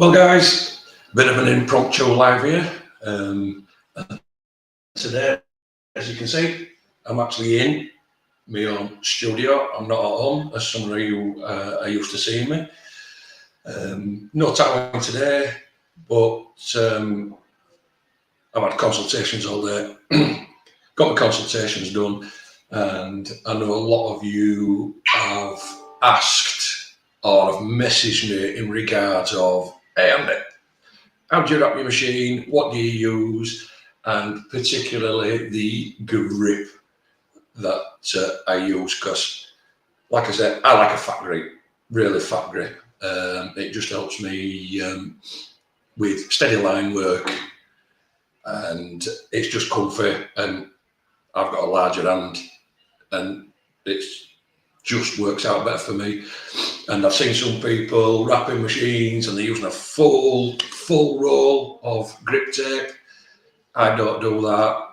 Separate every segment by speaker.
Speaker 1: Well, guys, bit of an impromptu live here. Today, as you can see, I'm actually in my own studio. I'm not at home, as some of you are used to seeing me. No tattooing today, but I've had consultations all day. Got my consultations done, and I know a lot of you have asked or have messaged me in regards of, hey Andy, how do you wrap your machine? What do you use? And particularly the grip that I use, because, like I said, I like a fat grip, really fat grip. It just helps me with steady line work, and it's just comfy. And I've got a larger hand, and it just works out better for me. And I've seen some people wrapping machines and they're using a full roll of grip tape. I don't do that.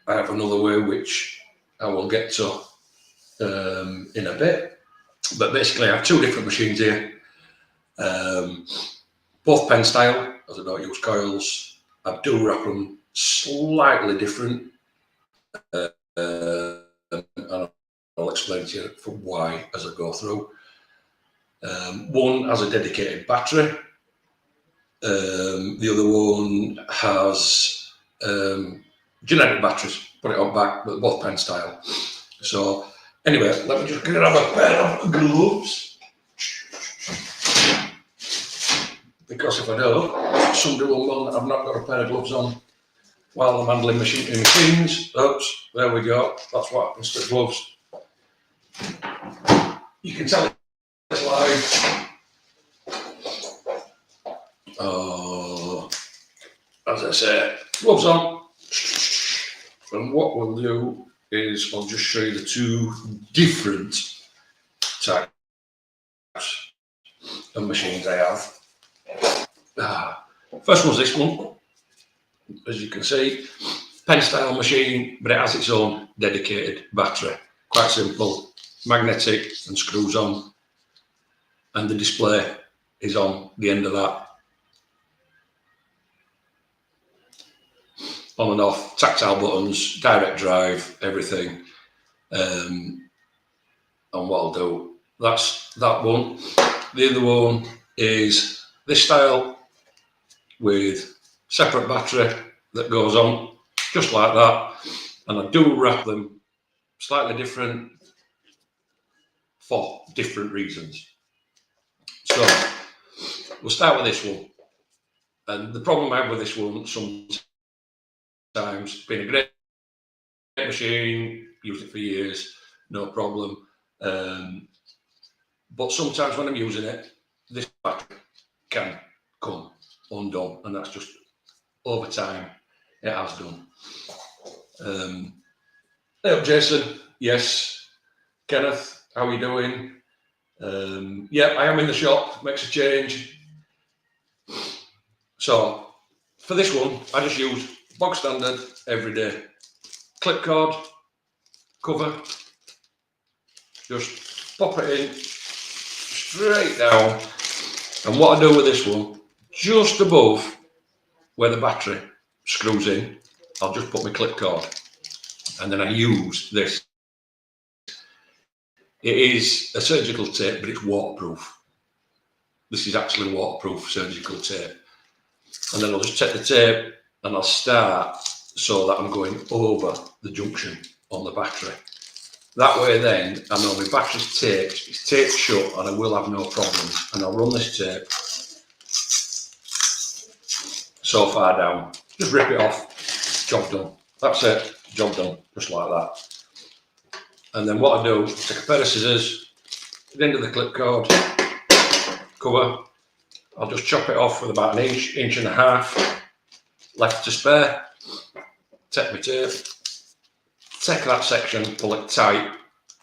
Speaker 1: I have another way which I will get to in a bit. But basically I have two different machines here. Both pen style, as I don't use coils. I do wrap them slightly different. And I'll explain to you for why as I go through. One has a dedicated battery. The other one has generic batteries. Put it on back, but both pen style. So anyway, let me just grab a pair of gloves, because if I don't, somebody will moan that I've not got a pair of gloves on while I'm handling machines. Oops, there we go. That's what happens to gloves. You can tell it's live. As I say, gloves on. And what we'll do is I'll just show you the two different types of machines I have. First one's this one. As you can see, pen style machine, but it has its own dedicated battery. Quite simple, magnetic and screws on, and the display is on the end of that. On and off, tactile buttons, direct drive, everything. And what I'll do, that's that one. The other one is this style with separate battery that goes on, just like that. And I do wrap them slightly different for different reasons. So we'll start with this one. And the problem I have with this one, sometimes, been a great machine, used it for years, no problem. But sometimes when I'm using it, this battery can come undone, and that's just over time it has done. Hey up, Jason. Yes. Kenneth, how are you doing? Yeah, I am in the shop, makes a change. So for this one, I just use bog standard everyday clip cord cover. Just pop it in straight down. And what I do with this one, just above where the battery screws in, I'll just put my clip cord, and then I use this. It is a surgical tape, but it's waterproof. This is actually waterproof surgical tape. And then I'll just take the tape and I'll start so that I'm going over the junction on the battery. That way then I know my battery's taped, it's taped shut, and I will have no problems. And I'll run this tape so far down, just rip it off, job done. That's it, job done, just like that. And then what I do, take a pair of scissors, at the end of the clip cord cover, I'll just chop it off with about an inch and a half left to spare. Take my tape, take that section, pull it tight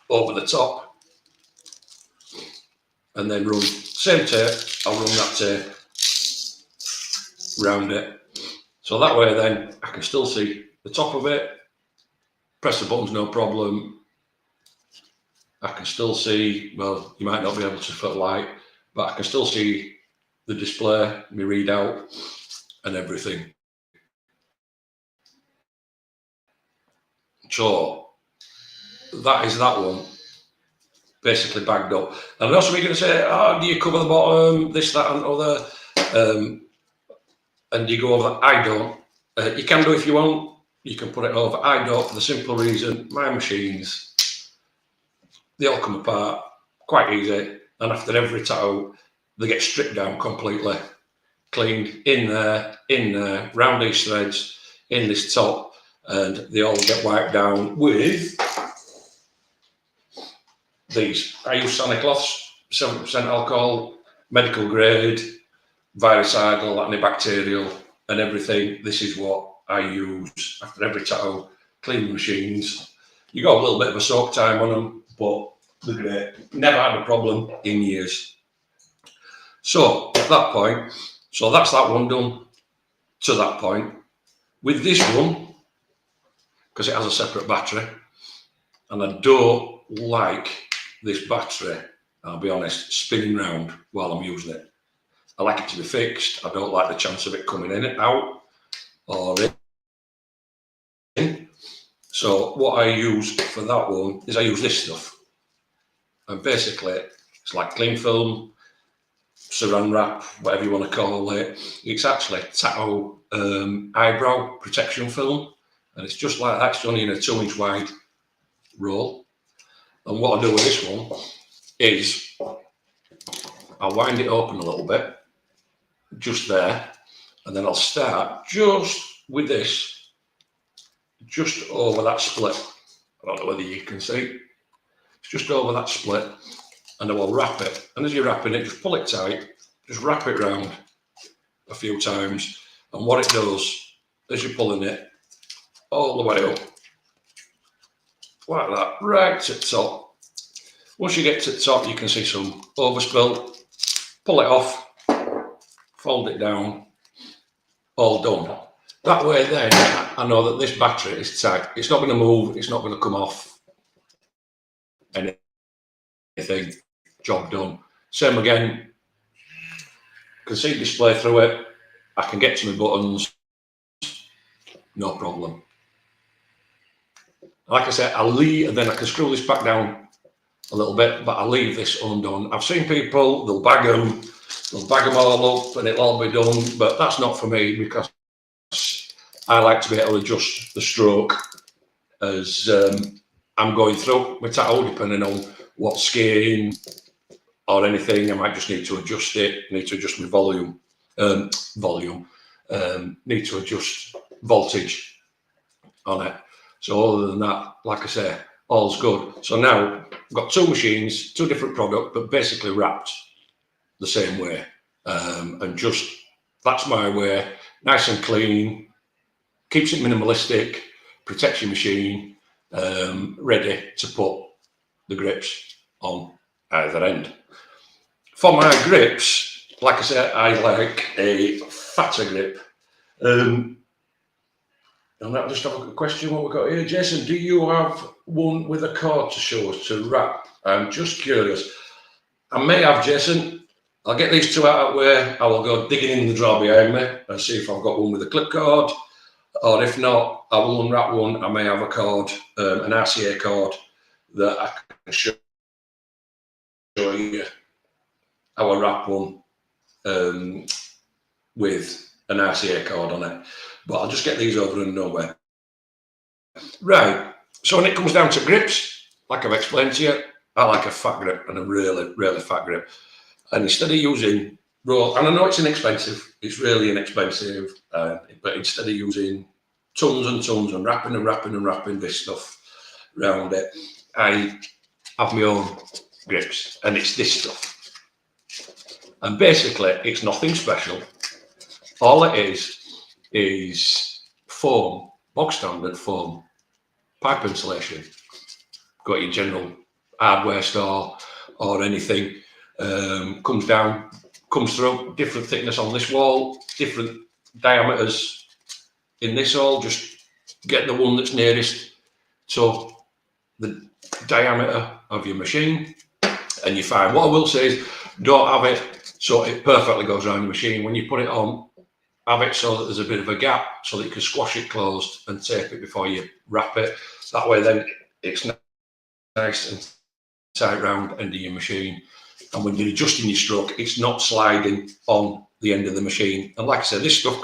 Speaker 1: over the top, and then run, same tape, I'll run that tape round it. So that way then I can still see the top of it, press the buttons no problem. I can still see, well, you might not be able to for light, but I can still see the display, my readout and everything. So that is that one, basically bagged up. And I know somebody's going to say, oh, do you cover the bottom, this, that and other, and you go over that? I don't. You can do if you want, you can put it over. I don't, for the simple reason, my machines, they all come apart quite easy, and after every tattoo, they get stripped down completely, cleaned in there, round these threads, in this top, and they all get wiped down with these. I use Sanicloths, 7% alcohol, medical grade, virucidal, antibacterial, and everything. This is what I use after every tattoo. Clean machines. You got a little bit of a soak time on them, but they're great. Never had a problem in years. So at that point, so that's that one done to that point. With this one, because it has a separate battery, and I don't like this battery, I'll be honest, spinning round while I'm using it. I like it to be fixed. I don't like the chance of it coming in, out, or in. So what I use for that one is I use this stuff. And basically, it's like cling film, saran wrap, whatever you want to call it. It's actually tattoo eyebrow protection film. And it's just like that. It's only in a 2-inch wide roll. And what I do with this one is I'll wind it open a little bit, just there, and then I'll start just with this, just over that split. I don't know whether you can see. It's just over that split, and I will wrap it. And as you're wrapping it, just pull it tight, just wrap it round a few times. And what it does, as you're pulling it all the way up, like that, right to the top. Once you get to the top, you can see some overspill. Pull it off, fold it down, all done. That way then, I know that this battery is tight. It's not going to move, it's not going to come off. Anything, job done. Same again, can see display through it. I can get to my buttons, no problem. Like I said, I'll leave, and then I can screw this back down a little bit, but I'll leave this undone. I've seen people, they'll bag them all up and it'll all be done, but that's not for me, because I like to be able to adjust the stroke as I'm going through my tattoo, depending on what skin or anything. I might just need to adjust it, need to adjust my volume, need to adjust voltage on it. So other than that, like I say, all's good. So now I've got two machines, two different products, but basically wrapped the same way. And just, that's my way, nice and clean, keeps it minimalistic, protects your machine, ready to put the grips on either end. For my grips, like I said, I like a fatter grip. And I'll just have a question what we've got here. Jason, do you have one with a cord to show us to wrap? I'm just curious. I may have, Jason. I'll get these two out of the way. I will go digging in the drawer behind me and see if I've got one with a clip cord. Or if not, I will unwrap one. I may have a cord, an RCA cord, that I can show you how I wrap one with an RCA cord on it. But I'll just get these over and nowhere. Right, so when it comes down to grips, like I've explained to you, I like a fat grip, and a really, really fat grip. And instead of using roll, and I know it's inexpensive, it's really inexpensive, but instead of using tons and tons and wrapping this stuff around it, I have my own grips, and it's this stuff. And basically, it's nothing special. All it is foam, bog standard foam, pipe insulation. Got your general hardware store or anything. Comes down, comes through, different thickness on this wall, different diameters in this wall. Just get the one that's nearest to the diameter of your machine, and you're fine. What I will say is, don't have it so it perfectly goes around the machine. When you put it on, have it so that there's a bit of a gap so that you can squash it closed and tape it before you wrap it. That way then it's nice and tight round end of your machine. And when you're adjusting your stroke, it's not sliding on the end of the machine. And like I said, this stuff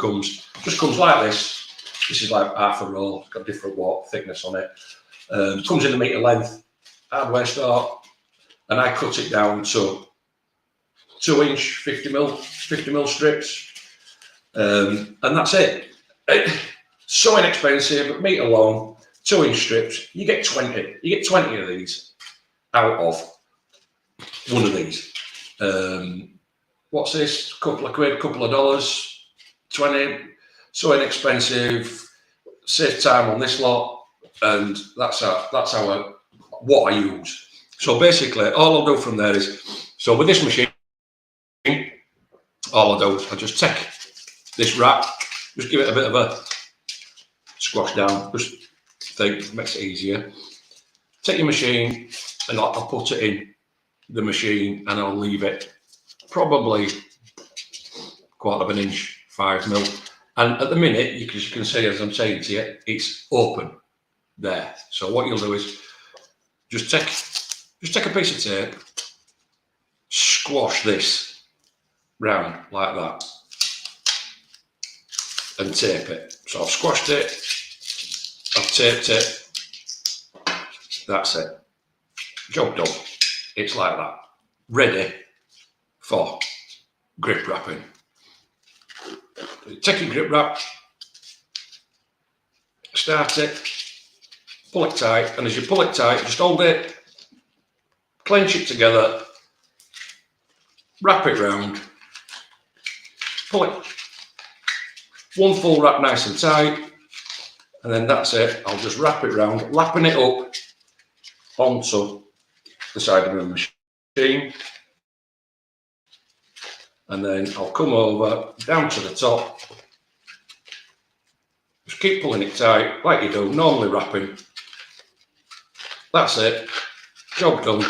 Speaker 1: just comes like this. This is like half a roll. It's got different watt thickness on it. Comes in a metre length, hardware store, and I cut it down to 2-inch 50mm strips, and that's it. So inexpensive, metre long, 2-inch strips. You get 20. You get 20 of these out of one of these. What's this? Couple of quid, couple of dollars, 20. So inexpensive. Save time on this lot, and that's what I use. So basically, all I'll do from there is, so with this machine, all I do is I just take this wrap, just give it a bit of a squash down, just think makes it easier. Take your machine and I'll put it in the machine and I'll leave it probably 1/4 of an inch, 5mm. And at the minute, you can see, as I'm saying to you, it's open there. So what you'll do is just take a piece of tape, squash this round like that, and tape it. So I've squashed it, I've taped it. That's it. Job done. It's like that. Ready for grip wrapping. Take your grip wrap, start it, pull it tight, and as you pull it tight, just hold it, clench it together, wrap it round, pull it, one full wrap nice and tight, and then that's it. I'll just wrap it round, lapping it up onto the side of the machine, and then I'll come over down to the top, just keep pulling it tight like you do, normally wrapping. That's it, job done.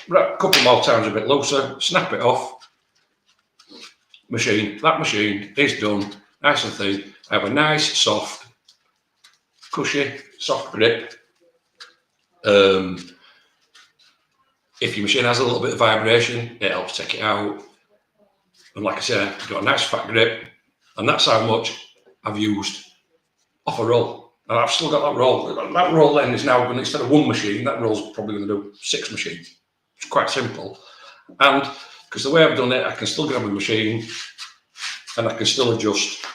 Speaker 1: Wrap a couple more times a bit looser, snap it off. That machine is done, nice and thin. I have a nice, soft, cushy, soft grip. If your machine has a little bit of vibration, it helps take it out. And like I said, I've got a nice fat grip, and that's how much I've used off a roll. And I've still got that roll. That roll then is now going to, instead of one machine, that roll's probably going to do 6 machines. It's quite simple. And because the way I've done it, I can still grab a machine and I can still adjust.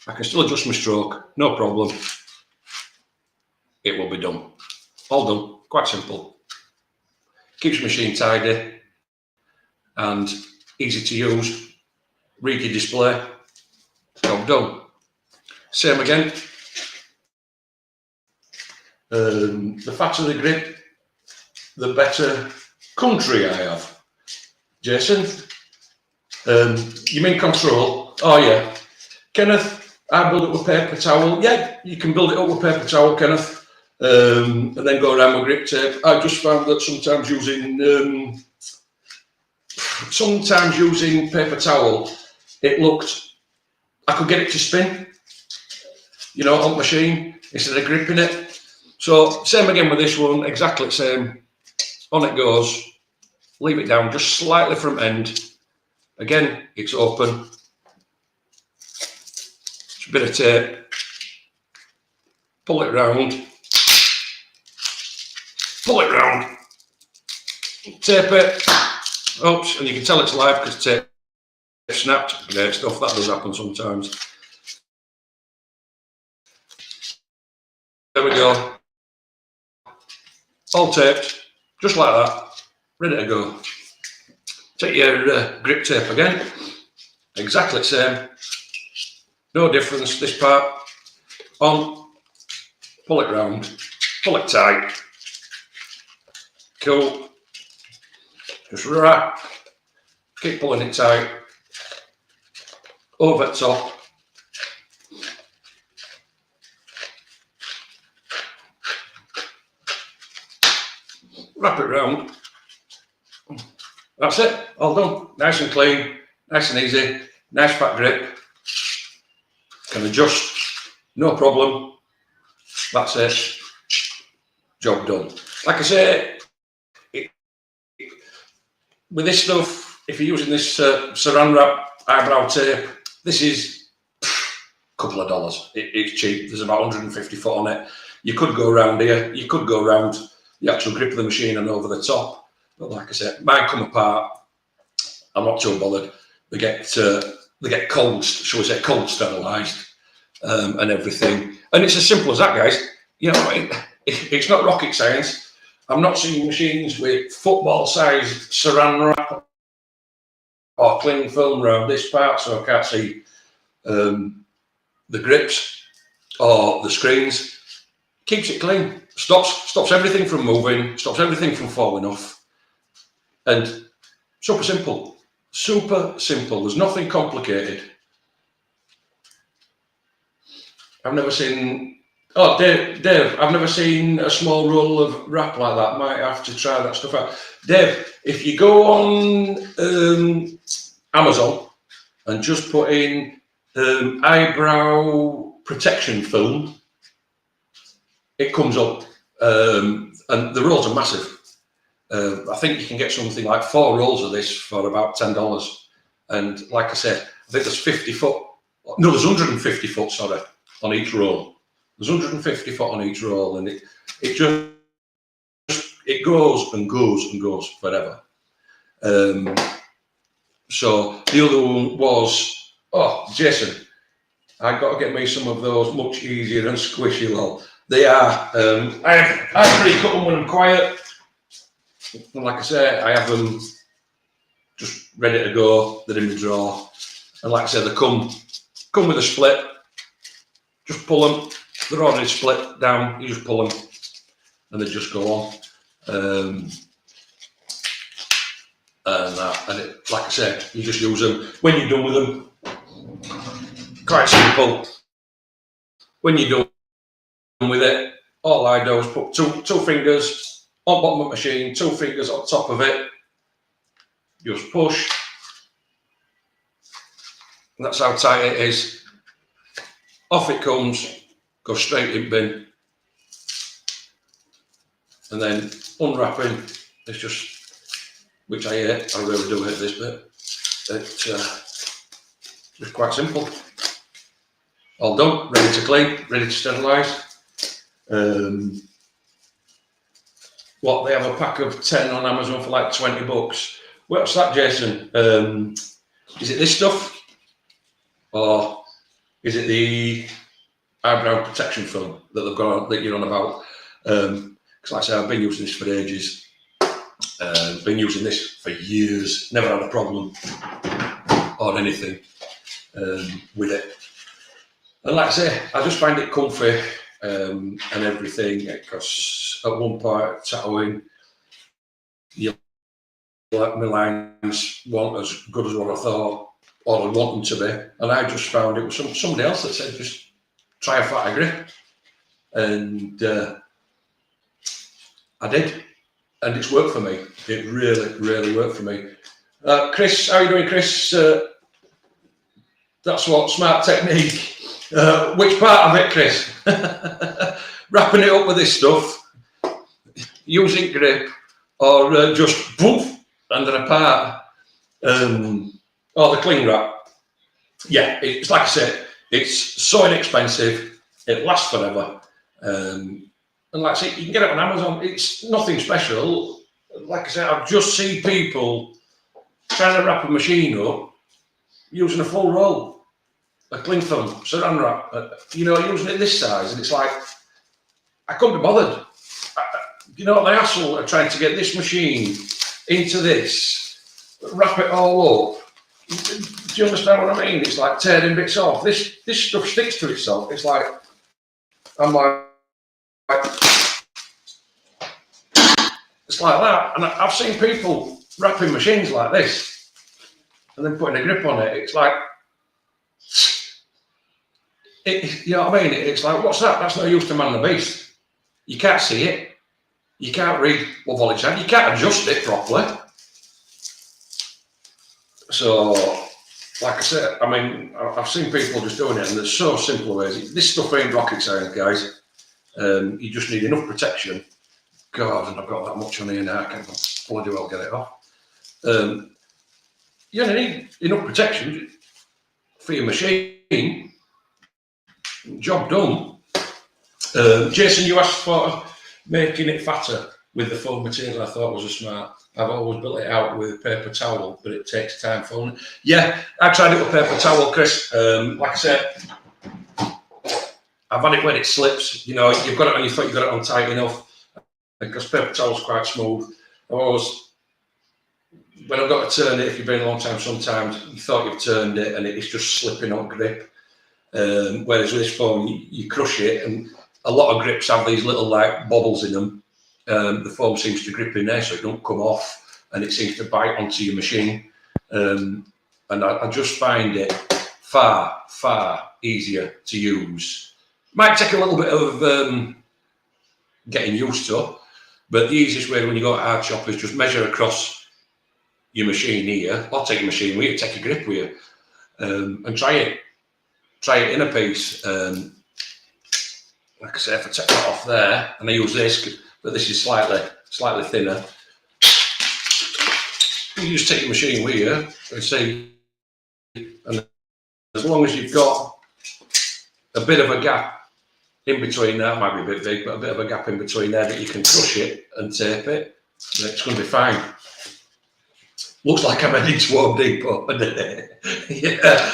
Speaker 1: I can still adjust my stroke, no problem. It will be done. All done, quite simple. Keeps the machine tidy and easy to use. Read your display, job done. Same again. The fatter the grip, the better country I have. Jason, you mean control? Oh yeah. Kenneth, I build it with paper towel. Yeah, you can build it up with paper towel, Kenneth, and then go around with grip tape. I just found that sometimes using paper towel, I could get it to spin, you know, on machine instead of gripping it. So same again with this one, exactly the same. On it goes, leave it down just slightly from end. Again, it's open. Just a bit of tape. Pull it round. Tape it. Oops, and you can tell it's live because tape snapped. Great stuff, that does happen sometimes. There we go. All taped, just like that, ready to go. Take your grip tape again, exactly the same, no difference. This part on, pull it round, pull it tight. Cool. Just wrap, keep pulling it tight, over the top. Wrap it round, That's it, all done. Nice and clean, nice and easy, nice fat grip. Can adjust, no problem. That's it, job done. Like I say, with this stuff, if you're using this Saran Wrap eyebrow tape, this is a couple of dollars. It's cheap. There's about 150 foot on it. You could go around here. You could go around the actual grip of the machine and over the top. But like I said, mine come apart. I'm not too bothered. They get cold, shall we say, cold sterilised and everything. And it's as simple as that, guys. You know, it's not rocket science. I'm not seeing machines with football-sized Saran Wrap or cling film around this part, so I can't see the grips or the screens. Keeps it clean. Stops everything from moving. Stops everything from falling off. And super simple. Super simple. There's nothing complicated. I've never seen. Oh, Dave, I've never seen a small roll of wrap like that. Might have to try that stuff out. Dave, if you go on Amazon and just put in eyebrow protection film, it comes up. And the rolls are massive. I think you can get something like 4 rolls of this for about $10. And like I said, I think there's 50 foot. No, there's 150 foot, sorry, on each roll. There's 150 foot on each roll, and it goes and goes and goes forever. So the other one was, oh, Jason, I've got to get me some of those much easier and squishy, lol. They are. I pre-cut them when I'm quiet. And like I say, I have them just ready to go. They're in the drawer. And like I said, they come with a split. Just pull them. They're already split down. You just pull them and they just go on. And like I said, you just use them. When you're done with them, quite simple. When you're done with it, all I do is put two fingers on bottom of the machine, 2 fingers on top of it, just push, and that's how tight it is. Off it comes, goes straight in bin, and then unwrapping is just, which I hate, I really do hate this bit, it's just quite simple. All done, ready to clean, ready to sterilise. What, they have a pack of 10 on Amazon for like $20. What's that, Jason? Is it this stuff? Or is it the eyebrow protection film that they've got on, that you're on about? Because like I say, I've been using this for ages. Been using this for years. Never had a problem or anything with it. And like I say, I just find it comfy and everything, because at one part tattooing, you like my lines weren't as good as what I thought or I want them to be, and I just found it was somebody else that said just try a fatter grip, and I did, and it's worked for me. It really worked for me. Chris, how are you doing, Chris? That's what smart technique. Which part of it, Chris? Wrapping it up with this stuff, using grip, or just poof, and then apart, or the cling wrap. Yeah, it's like I said, it's so inexpensive, it lasts forever. And like I said, you can get it on Amazon. It's nothing special. Like I said, I just see people trying to wrap a machine up using a full roll. A cling film, Saran Wrap, using it this size, and it's like, I couldn't be bothered. The hassle of trying to get this machine into this, wrap it all up. Do you understand what I mean? It's like tearing bits off. This stuff sticks to itself. It's like, I'm like, it's like that. And I've seen people wrapping machines like this, and then putting a grip on it. It's like, you know what I mean? It's like, what's that? That's no use to man the beast. You can't see it. You can't read what voltage. You can't adjust it properly. So, like I said, I mean, I've seen people just doing it, and there's so simple ways. This stuff ain't rocket science, guys. You just need enough protection. God, and I've got that much on here now, I can't bloody well get it off. You need enough protection for your machine. Job done. Jason, you asked for making it fatter with the foam material. I thought was a smart. I've always built it out with paper towel, but it takes time for it. Yeah, I tried it with paper towel, Chris. Like I said, I've had it when it slips. You know, you've got it on, you thought you got it on tight enough, because paper towel's quite smooth. When I've got to turn it, if you've been a long time, sometimes you thought you've turned it and it's just slipping on grip. Whereas with this foam, you crush it, and a lot of grips have these little like bobbles in them. The foam seems to grip in there, so it don't come off, and it seems to bite onto your machine. And I just find it far easier to use. Might take a little bit of getting used to, but the easiest way when you go to hard chop is just measure across your machine here, or take your machine with you, take a grip with you, and try it in a piece. Like I say, if I take that off there, and I use this, but this is slightly thinner, you just take your machine with you and see, and as long as you've got a bit of a gap in between there, it might be a bit big, but a bit of a gap in between there that you can crush it and tape it, it's going to be fine. Looks like I'm heading to Home Depot. Yeah,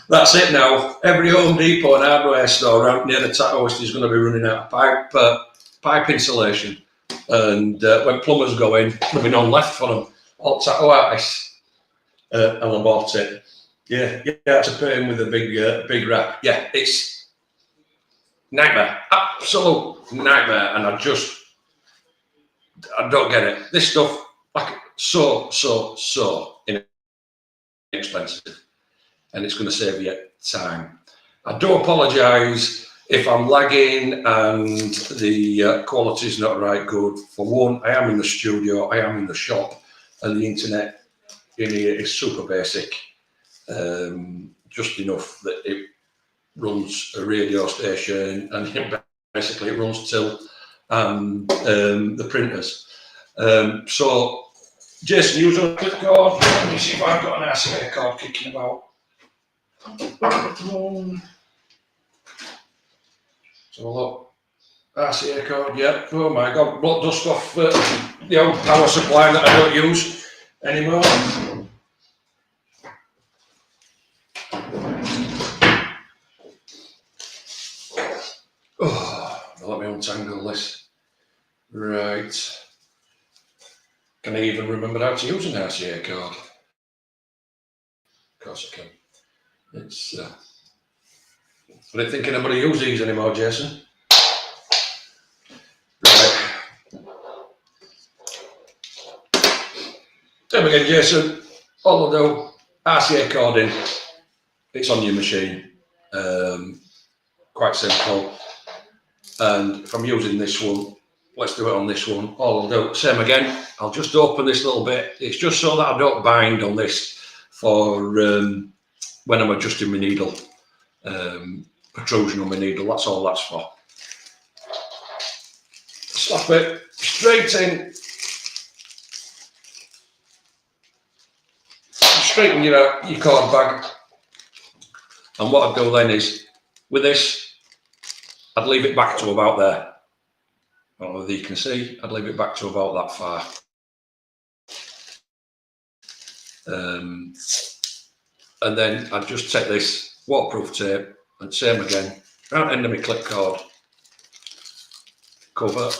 Speaker 1: that's it now. Every Home Depot and hardware store around near the tattooist is going to be running out of pipe insulation. And when plumbers go in, there'll be none left for them. All tattoo artists. And I bought it. Yeah, it's a pain with a big rack. Yeah, it's nightmare. Absolute nightmare. And I don't get it. This stuff, like, so inexpensive, and it's going to save you time. I do apologise if I'm lagging and the quality is not right good. For one, I am in the studio, I am in the shop, and the internet in here is super basic, just enough that it runs a radio station, and basically it runs till the printers. So Jason, use a clip cord. Let me see if I've got an RCA cord kicking about. So look, RCA cord, yeah. Oh my God, blood dust off the old power supply that I don't use anymore. Oh, let me untangle this. Right. Can I even remember how to use an RCA card? Of course I can. It's. I don't think anybody uses these anymore, Jason. Right. Time again, Jason. All I'll do, RCA cord in. It's on your machine. Quite simple. And if I'm using this one, let's do it on this one. All I'll do, same again. I'll just open this little bit. It's just so that I don't bind on this for when I'm adjusting my needle. Protrusion on my needle, that's all that's for. Slap it straight in. Straighten your cord bag. And what I'd do then is, with this, I'd leave it back to about there. I don't know whether you can see, I'd leave it back to about that far. And then I'd just take this waterproof tape, and same again, around the end of my clip cord cover,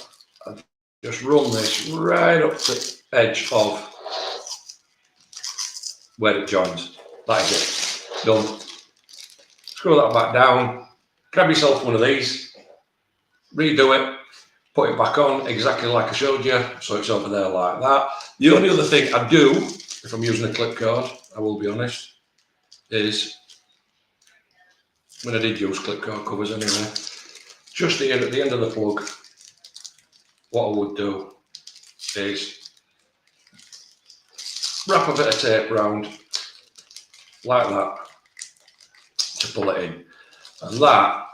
Speaker 1: and just run this right up to the edge of where it joins. That is it. Done. Screw that back down, grab yourself one of these, redo it, put it back on exactly like I showed you, so it's over there like that. The only other thing I do, if I'm using a clip cord, I will be honest, is, when I did use clip cord covers anyway, just here at the end of the plug, what I would do is wrap a bit of tape around like that to pull it in. And that,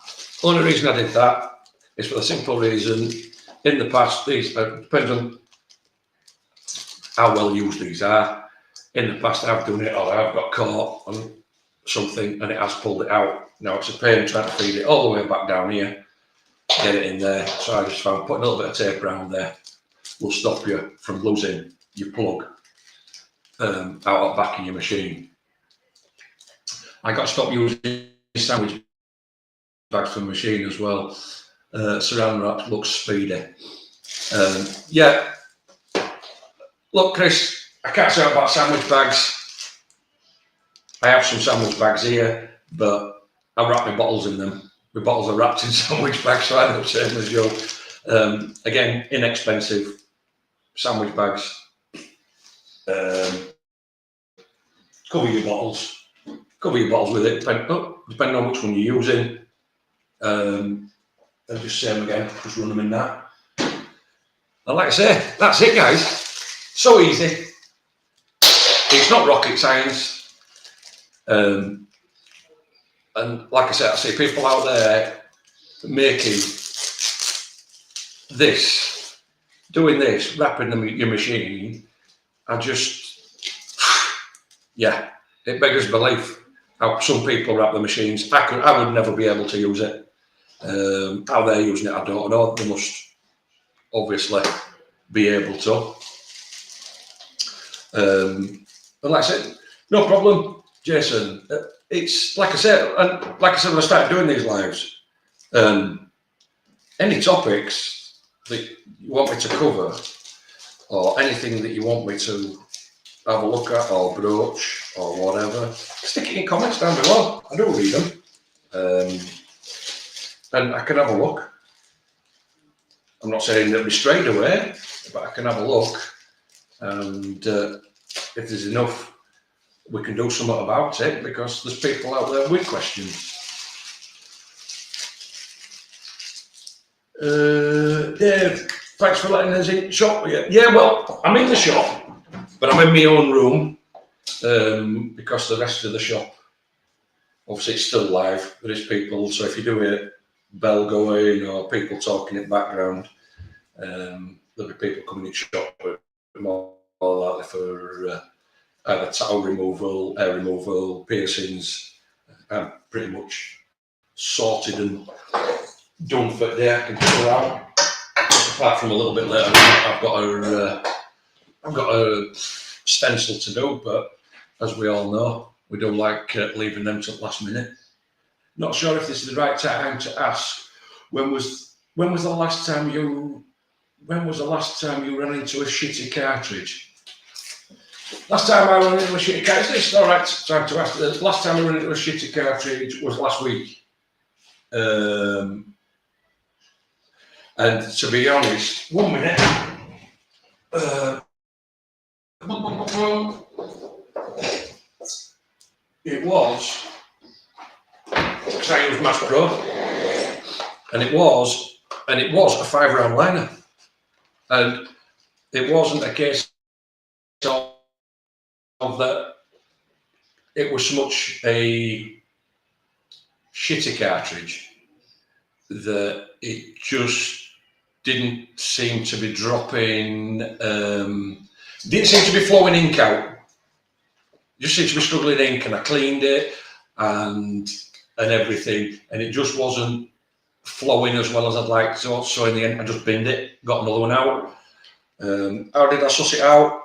Speaker 1: only reason I did that is for the simple reason, in the past, these, depends on how well used these are. In the past, I've done it, or I've got caught on something and it has pulled it out. Now it's a pain trying to feed it all the way back down here, get it in there. So I just found putting a little bit of tape around there will stop you from losing your plug out of the back of your machine. I got to stop using sandwich bags for the machine as well. Saran wrap looks speedy. Yeah, look, Chris, I can't say about sandwich bags. I have some sandwich bags here, but I wrap my bottles in them. My bottles are wrapped in sandwich bags, so I end up same as you. Again, inexpensive sandwich bags. Cover your bottles with it, depending on which one you're using. And just same again, just run them in that. And like I say, that's it, guys. So easy. It's not rocket science. And like I said, I see people out there making this, doing this, wrapping your machine. I just, yeah, it beggars belief how some people wrap the machines. I would never be able to use it. How they're using it, I don't know. They must obviously be able to. But like I said, no problem, Jason. It's like I said, and like I said when I started doing these lives, any topics that you want me to cover, or anything that you want me to have a look at or broach or whatever, stick it in comments down below. I do read them, and I can have a look. I'm not saying they'll be straight away, but I can have a look, and if there's enough, we can do something about it, because there's people out there with questions. Dave, thanks for letting us in the shop. Yeah, well, I'm in the shop, but I'm in my own room, because the rest of the shop, obviously it's still live. There is people, so if you do hear bell going or people talking in the background, there'll be people coming in the shop, but more likely for either tattoo removal, hair removal, piercings. I'm pretty much sorted and done for the day. I can chill out. Apart from a little bit later, I've got a stencil to do, but as we all know, we don't like leaving them to the last minute. Not sure if this is the right time to ask. When was the last time you ran into a shitty cartridge? Last time I ran into a shitty cartridge, this is the right time to ask. The last time I ran into a shitty cartridge was last week. And to be honest, 1 minute. It was, because I used Mass Pro, and it was a 5-round liner, and it wasn't a case of that it was so much a shitty cartridge that it just didn't seem to be dropping, didn't seem to be flowing ink out. Just seemed to be struggling ink, and I cleaned it and everything, and it just wasn't flowing as well as I'd like to. So in the end, I just binned it, got another one out. How did I suss it out?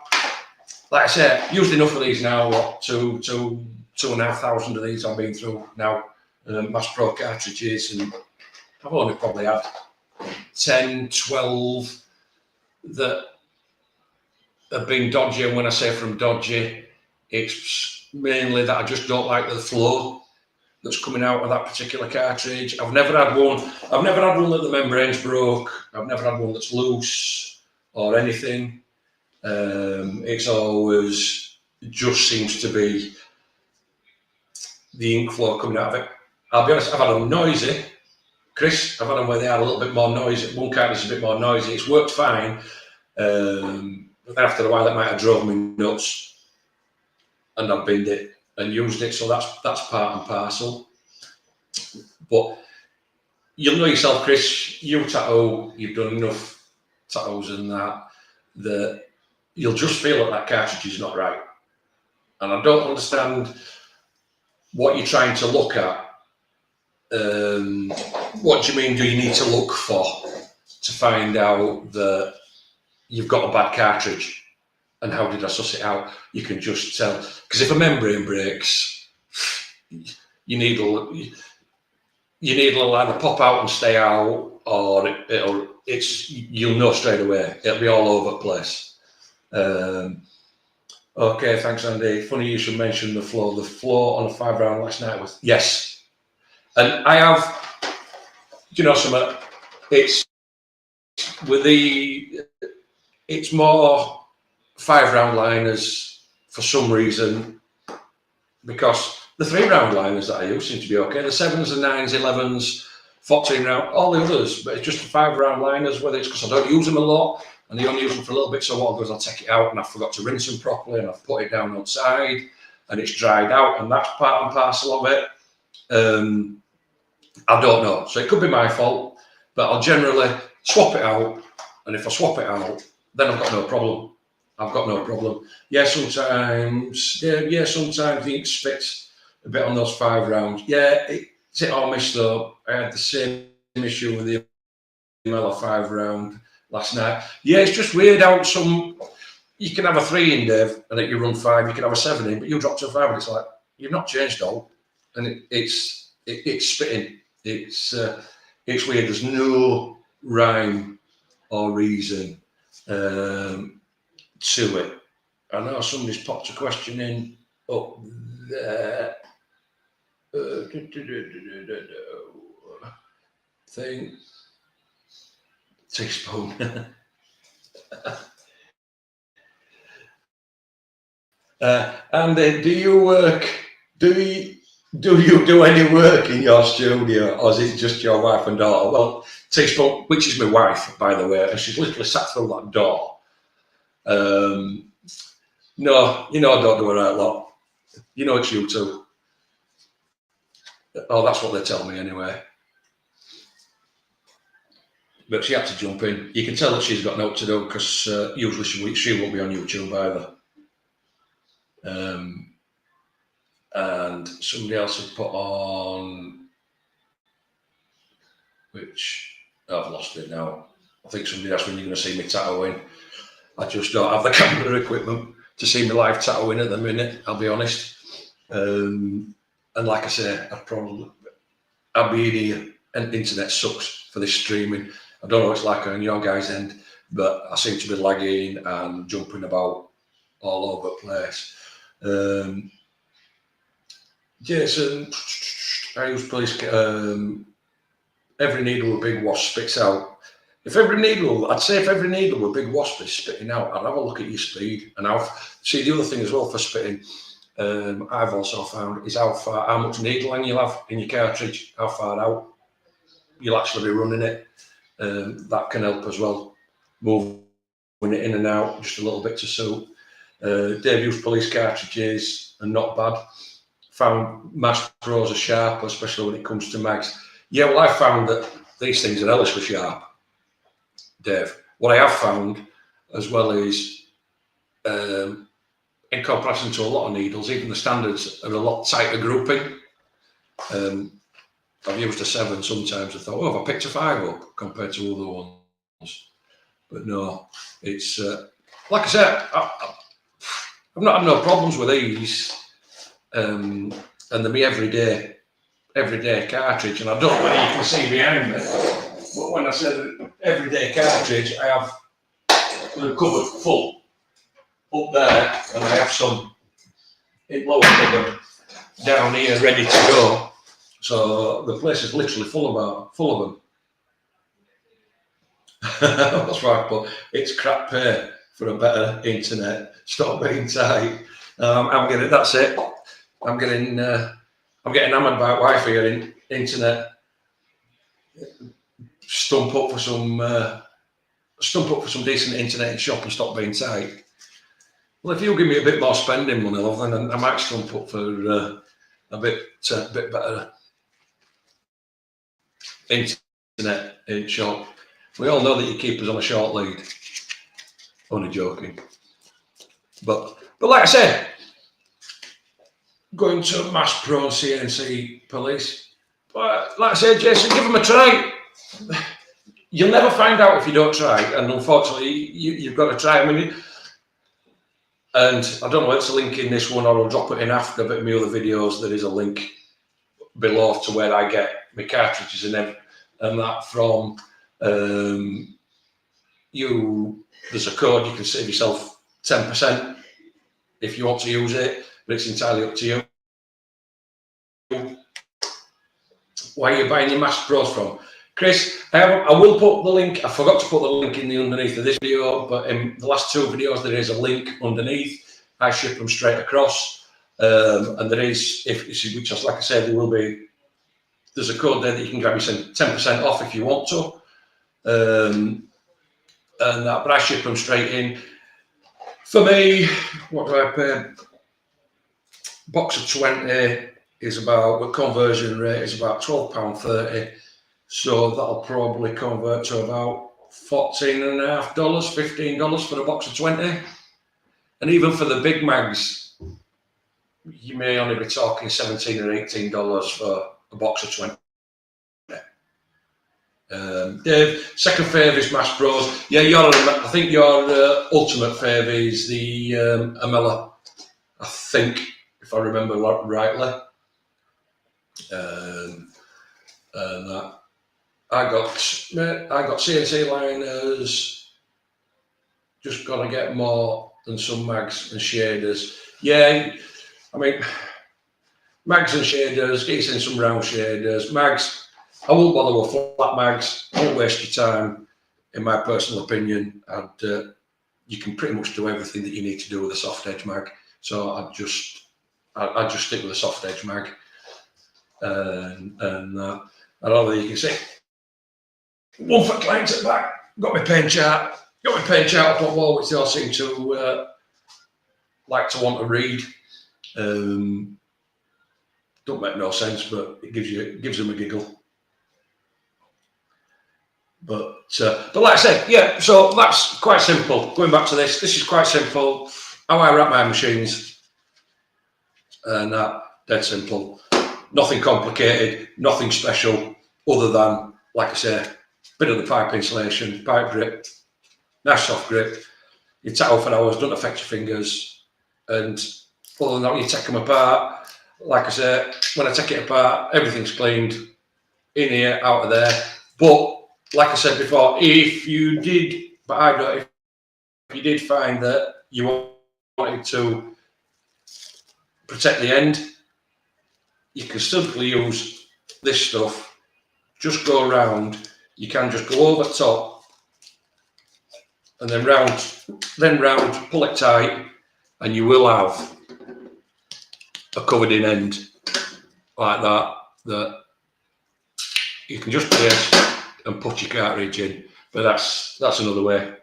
Speaker 1: Like I said, used enough of these now. What, 2,500 of these I've been through now, Mass Pro cartridges, and I've only probably had 10, 12 that have been dodgy. And when I say from dodgy, it's mainly that I just don't like the flow that's coming out of that particular cartridge. I've never had one that the membrane's broke. I've never had one that's loose or anything. It's always just seems to be the ink flow coming out of it. I'll be honest, I've had them noisy. Chris, I've had them where they are a little bit more noisy. One cartridge is a bit more noisy. It's worked fine. But after a while, it might have drove me nuts. and I've binned it and used it, so that's part and parcel. But you'll know yourself, Chris, you tattoo, you've done enough tattoos and that you'll just feel that cartridge is not right. And I don't understand what you're trying to look at. What do you mean, do you need to look for to find out that you've got a bad cartridge? And how did I suss it out? You can just tell. Because if a membrane breaks, your needle will either pop out and stay out, or you'll know straight away. It'll be all over the place. Okay, thanks, Andy. Funny you should mention the flow. The flow on a 5-round last night was, yes. And I have, do you know something? It's more 5-round liners for some reason, because the 3-round liners that I use seem to be okay. The 7s and 9s, 11s, 14-round, all the others, but it's just the 5-round liners, whether it's because I don't use them a lot and I only use them for a little bit, so what I'll do is I'll take it out and I forgot to rinse them properly and I've put it down outside and it's dried out, and that's part and parcel of it. I don't know, so it could be my fault, but I'll generally swap it out, and if I swap it out, then I've got no problem. Yeah, sometimes the ink spits a bit on those 5 rounds. Yeah, it's hit or miss though. I had the same issue with the ML 5-round last night. Yeah, it's just weird how you can have a 3 in, Dave, and then you run 5. You can have a 7 in, but you drop to a 5, and it's like you've not changed all, and it's spitting. It's weird. There's no rhyme or reason to it. I know somebody's popped a question in up there. Thing. Teaspoon. And do you work? Do you do any work in your studio, or is it just your wife and daughter? Well, Teaspoon, which is my wife, by the way, and she's literally sat through that door. No, I don't do a right lot. It's you two. Oh, that's what they tell me anyway. But she had to jump in. You can tell that she's got nothing to do, because usually she won't be on YouTube either. And somebody else had put on, which I've lost it now. I think somebody asked when you're going to see me tattooing. I just don't have the camera equipment to see me live tattooing at the minute, I'll be honest. And like I say, I'll be in here, and internet sucks for this streaming. I don't know what it's like on your guys' end, but I seem to be lagging and jumping about all over the place. Jason, I use police. Every needle a big wasp spits out. If every needle a big wasp is spitting out, I'd have a look at your speed. And the other thing as well for spitting, I've also found is how much needle hang you'll have in your cartridge, how far out you'll actually be running it. That can help as well, moving it in and out just a little bit to suit. Dave used police cartridges and not bad. Found Mass Pros are sharp, especially when it comes to mags. Yeah, well, I found that these things are hellish for sharp, Dave. What I have found as well is, in comparison to a lot of needles, even the standards are a lot tighter grouping. I've used a 7 sometimes. I thought, have I picked a 5 up compared to other ones? But no, it's like I said, I've not had no problems with these, and they're my everyday cartridge. And I don't know whether you can see behind me, but when I said everyday cartridge, I have the cupboard full up there, and I have some in lower cupboard down here ready to go. So the place is literally full of them. That's right, but it's crap pay for a better internet. Stop being tight. That's it. I'm getting hammered by Wi-Fi and internet. Stump up for some decent internet and shop and stop being tight. Well, if you give me a bit more spending money, love, then I might stump up for a bit better internet in short. We all know that you keep us on a short lead. Only joking. But like I said, going to Mass Pro CNC Police. But like I said, Jason, give them a try. You'll never find out if you don't try, and unfortunately, you've got to try. I mean, and I don't know whether it's a link in this one or I'll drop it in after, but in my other videos there is a link below to where I get my cartridges and that from. There's a code, you can save yourself 10% if you want to use it, but it's entirely up to you. Where are you buying your Mass Pros from? Chris, I will put the link. I forgot to put the link in the underneath of this video, but in the last 2 videos there is a link underneath. I ship them straight across, and there is, which is like I said, there's a code there that you can grab yourself 10% off if you want to, but I ship them straight in. For me, what do I pay? Box of 20 is about, with conversion rate, is about £12.30. So that'll probably convert to about $14.50, $15 for a box of 20. And even for the big mags, you may only be talking $17 or $18 for a box of 20. Dave, second favourite is Mass Pros. Yeah, I think your ultimate favourite is the Amela, I think, if I remember rightly. And that. I got CNC liners, just got to get more than some mags and shaders. Yeah, I mean, mags and shaders, get in some round shaders. Mags, I won't bother with flat mags, I won't waste your time, in my personal opinion. You can pretty much do everything that you need to do with a soft edge mag. So I just stick with a soft edge mag. And I don't know whether you can see. One for clients at the back, got my pen chart up on the wall, which they all seem to like to want to read. Don't make no sense, but it gives them a giggle. But like I said, yeah, so that's quite simple. Going back to this is quite simple. How I wrap my machines, and dead simple. Nothing complicated, nothing special, other than, like I say, bit of the pipe insulation, pipe grip, nice soft grip. You tattoo for hours, don't affect your fingers, and other than that, you take them apart. Like I say, when I take it apart, everything's cleaned, in here, out of there. But like I said before, if you did find that you wanted to protect the end, you can simply use this stuff. Just go around. You can just go over top and then round, pull it tight, and you will have a covered in end like that you can just place and put your cartridge in. But that's another way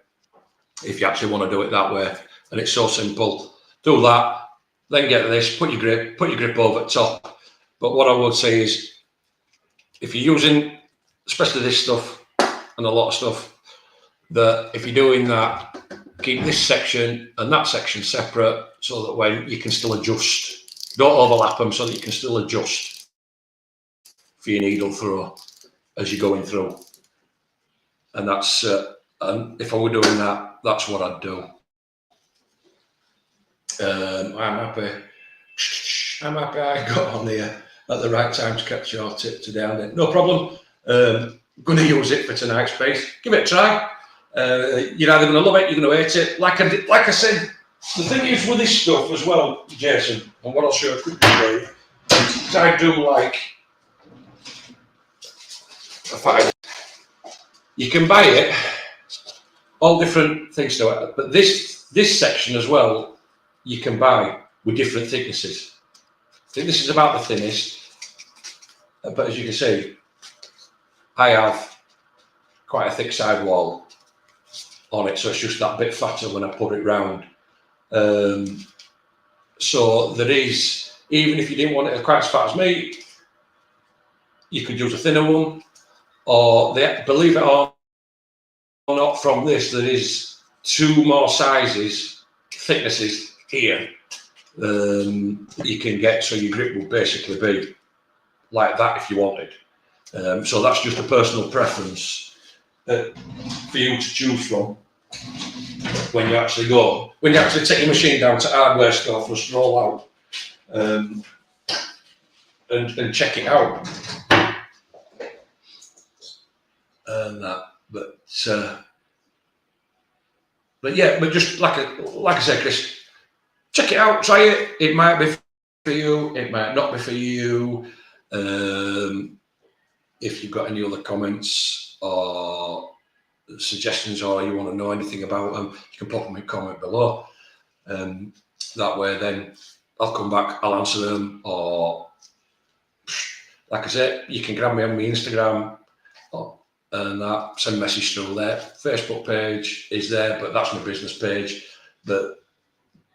Speaker 1: if you actually want to do it that way, and it's so simple. Do that, then get this, put your grip over the top. But what I would say is, if you're using especially this stuff and a lot of stuff, that if you're doing that, keep this section and that section separate, so that when you can still adjust, don't overlap them, so that you can still adjust for your needle throw as you're going through. And that's and if I were doing that, that's what I'd do. I'm happy I got on here at the right time to catch your tip today, and no problem. Going to use it for tonight's base. Give it a try. You're either going to love it, you're going to hate it. Like I said, the thing is with this stuff as well, Jason, and what I'll show you quickly, is I do like a fire. You can buy it, all different things to it, but this section as well, you can buy with different thicknesses. I think this is about the thinnest, but as you can see, I have quite a thick sidewall on it, so it's just that bit fatter when I put it round. So there is, even if you didn't want it quite as fat as me, you could use a thinner one, or believe it or not, from this there is 2 more sizes, thicknesses here. You can get, so your grip will basically be like that if you wanted. So that's just a personal preference for you to choose from when you actually take your machine down to hardware store for a stroll out, and check it out. And that, but yeah, but just like I said, Chris, check it out, try it. It might be for you, it might not be for you. If you've got any other comments or suggestions, or you want to know anything about them, you can pop them in comment below. That way, then I'll come back, I'll answer them, or like I said, you can grab me on my Instagram and send a message through there. Facebook page is there, but that's my business page. But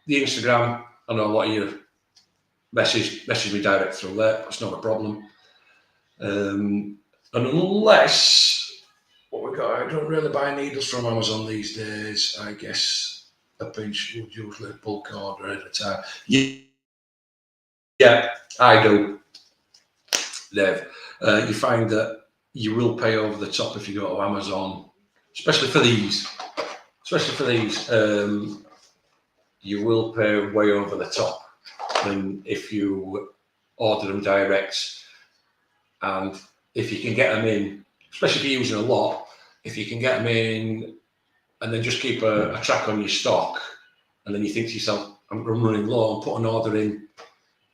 Speaker 1: the Instagram, I know a lot of you message me direct through there. That's not a problem. And unless, what we got, I don't really buy needles from Amazon these days. I guess a pinch would usually bulk order at a time. Yeah, I do, Dave. You find that you will pay over the top if you go to Amazon, especially for these. You will pay way over the top than if you order them direct. And if you can get them in, especially if you're using a lot, if you can get them in and then just keep a track on your stock, and then you think to yourself, I'm running low, and put an order in,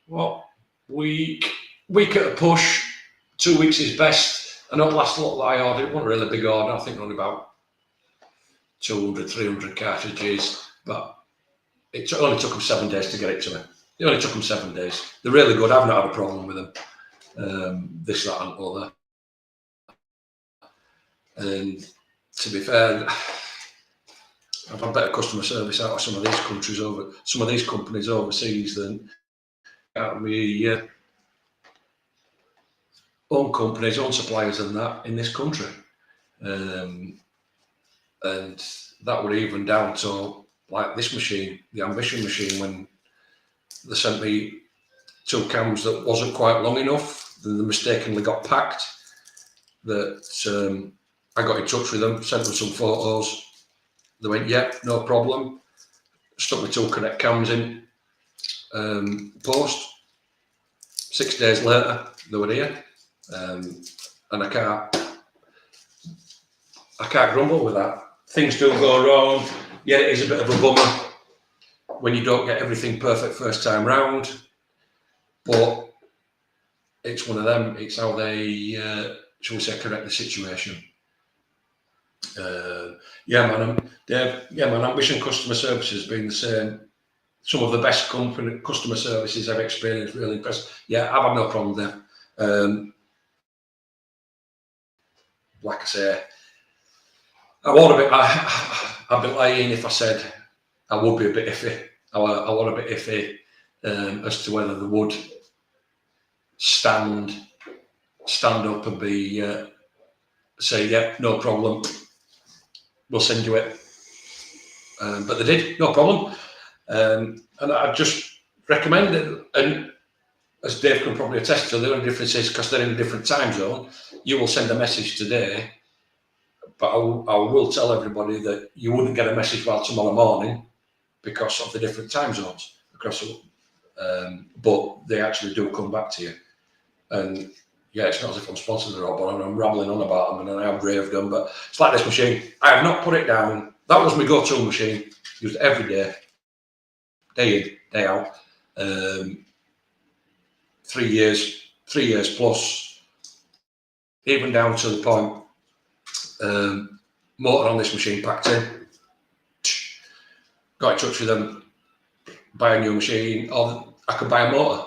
Speaker 1: what, week at a push, 2 weeks is best. I know the last lot that I ordered, it wasn't really a big order, I think only about 200, 300 cartridges, but it only took them 7 days to get it to me. It only took them 7 days. They're really good, I've not had a problem with them. This, that and other. And to be fair, I've had better customer service out of some of these companies overseas than out of my own companies, own suppliers and that in this country. And that would even down to like this machine, the Ambition machine, when they sent me 2 cams that wasn't quite long enough, then they mistakenly got packed. That I got in touch with them, sent them some photos. They went, yeah, no problem. Stuck my 2 Connect cams in post. 6 days later, they were here. And I can't grumble with that. Things do go wrong. Yeah, it is a bit of a bummer when you don't get everything perfect first time round, but it's one of them. It's how they, shall we say, correct the situation. Yeah, man, Dave. Yeah, man. Ambition customer service has been the same. Some of the best customer services I've experienced. Really impressed. Yeah, I've had no problem there. Like I say, I'd be lying if I said I would be a bit iffy. I want a bit iffy as to whether they would stand up and be say, yeah, no problem, we'll send you it. But they did, no problem. And I just recommend it. And as Dave can probably attest to, the only difference is because they're in a different time zone. You will send a message today, but I will tell everybody that you wouldn't get a message while tomorrow morning because of the different time zones across the but they actually do come back to you. And yeah, it's not as if I'm sponsored or but I'm rambling on about them and I have raved them, but it's like this machine. I have not put it down. That was my go-to machine. Used it every day, day in, day out. 3 years plus, even down to the point, motor on this machine packed in. Got in touch with them, buy a new machine, or I could buy a motor.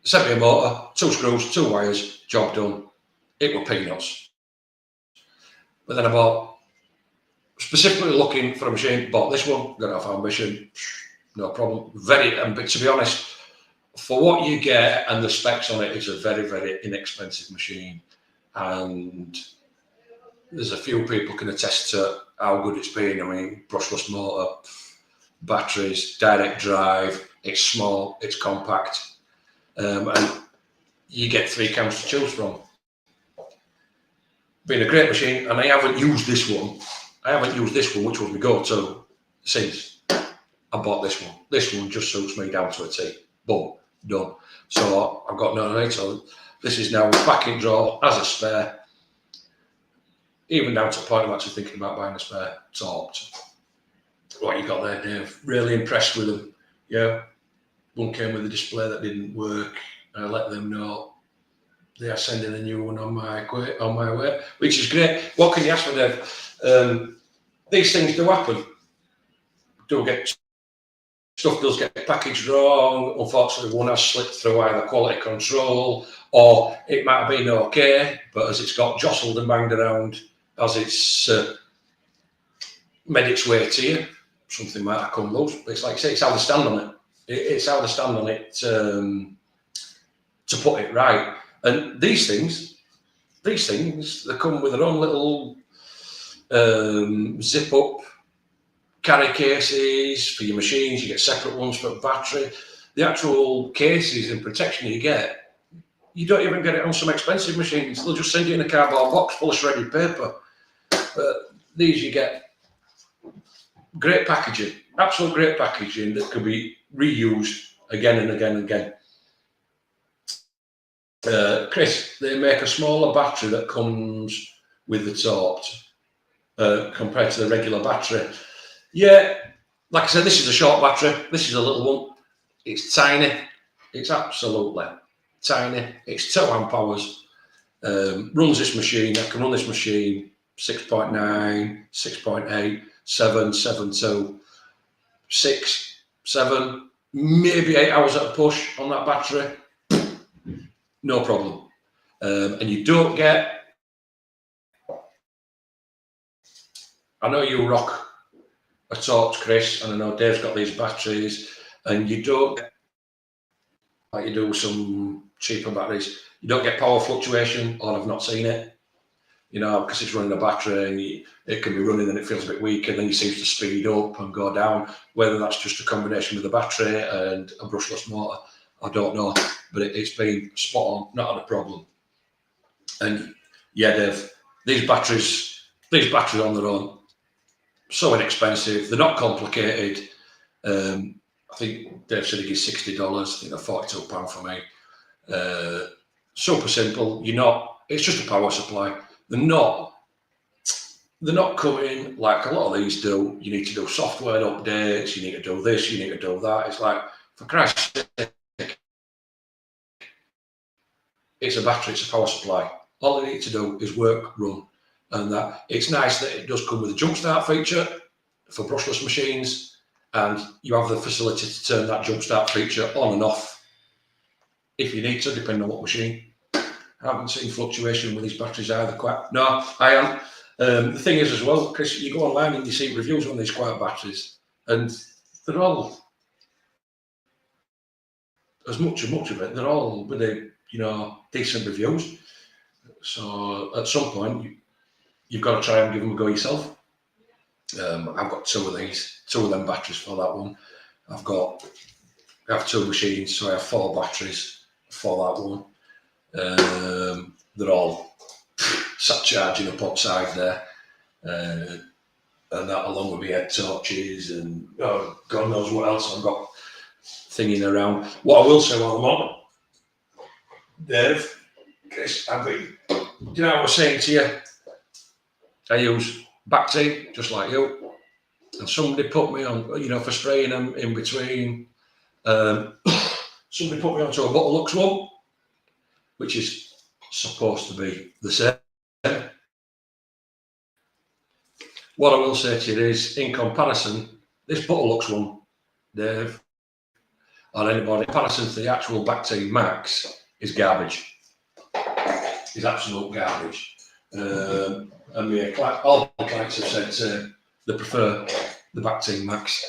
Speaker 1: Sent me a motor, 2 screws, 2 wires, job done. It were peanuts. But then I bought specifically looking for a machine, bought this one, got off ambition, no problem. But to be honest, for what you get and the specs on it, it's a very, very inexpensive machine. And there's a few people can attest to how good it's been. I mean, brushless motor, batteries, direct drive, it's small, it's compact, and you get 3 cams to choose from. Been a great machine, and I haven't used this one. Which was my go-to, since I bought this one. This one just suits me down to a T. Boom, done. So I've got no need. So this is now back in drawer as a spare. Even down to the point I'm actually thinking about buying a spare Torqued. What you got there, Dave? Really impressed with them. Yeah, one came with a display that didn't work. I let them know they are sending a new one on my way, which is great. What can you ask for, Dave? These things do happen. Stuff does get packaged wrong. Unfortunately, one has slipped through either quality control, or it might have been okay, but as it's got jostled and banged around, as it's made its way to you, something might have come loose. But it's like I say, it's how they stand on it. It's how they stand on it to put it right. And these things, they come with their own little zip up carry cases for your machines. You get separate ones for battery. The actual cases and protection you get, you don't even get it on some expensive machines. They'll just send you in a cardboard box full of shredded paper. But these you get great packaging, absolute great packaging that could be reused again and again and again. Chris, they make a smaller battery that comes with the Torqued compared to the regular battery. Yeah, like I said, this is a short battery. This is a little one. It's tiny. It's absolutely tiny. It's 2 amp hours. Runs this machine. I can run this machine 6.9, 6.8, 7, 7.2, 6, 7, maybe 8 hours at a push on that battery. No problem. And you don't get, I know you rock a Torch, Chris, and I know Dave's got these batteries, and you don't get, like you do some cheaper batteries, you don't get power fluctuation, or I've not seen it, you know, because it's running a battery and it can be running and it feels a bit weaker, then it seems to speed up and go down. Whether that's just a combination with the battery and a brushless motor, I don't know, but it's been spot on, not had a problem. And yeah, Dave, these batteries on their own, so inexpensive. They're not complicated. I think Dave said he gives $60. I think they're £42 for me. Super simple. It's just a power supply. They're not coming like a lot of these do. You need to do software updates. You need to do this. You need to do that. It's like, for Christ's sake, it's a battery. It's a power supply. All they need to do is work, run. And that it's nice that it does come with a jump start feature for brushless machines, and you have the facility to turn that jump start feature on and off if you need to, depending on what machine. I haven't seen fluctuation with these batteries either. No, I am. The thing is as well, Chris, you go online and you see reviews on these quiet batteries, and they're all, as much of it, they're all with decent reviews. So at some point, you've got to try and give them a go yourself. I've got 2 of them batteries for that one. I have 2 machines, so I have 4 batteries for that one. They're all sat charging up outside there, and that along with my head torches and God knows what else I've got thinging around. What I will say while I'm on, Dave, Chris, do you know what I was saying to you? I use back tea, just like you, and somebody put me on, for spraying them in between. Somebody put me onto a Butterlux one, which is supposed to be the same. What I will say to you is, in comparison, this Butterlux one, Dave, or anybody, in comparison to the actual back tea Max, is garbage. Is absolute garbage. And all the clients have said, they prefer the Bactine Max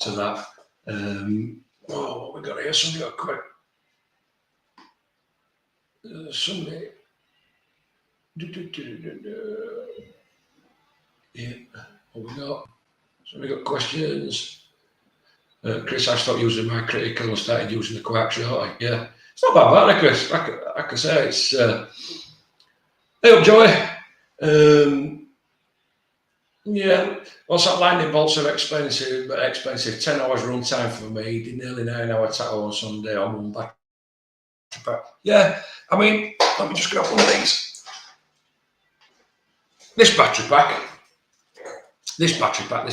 Speaker 1: to that. Oh, what we got here? Somebody got quick. Somebody. Yeah, what we got? Somebody got questions. Chris, I stopped using my critical and started using the quark shorty. Yeah, it's not bad, that, Chris. I can say it's. Hey up, Joey. Yeah, well, that lightning bolts are expensive, but expensive. 10 hours run time for me. Did nearly 9-hour tattoo on Sunday on one battery pack. Yeah, I mean, let me just grab one of these. This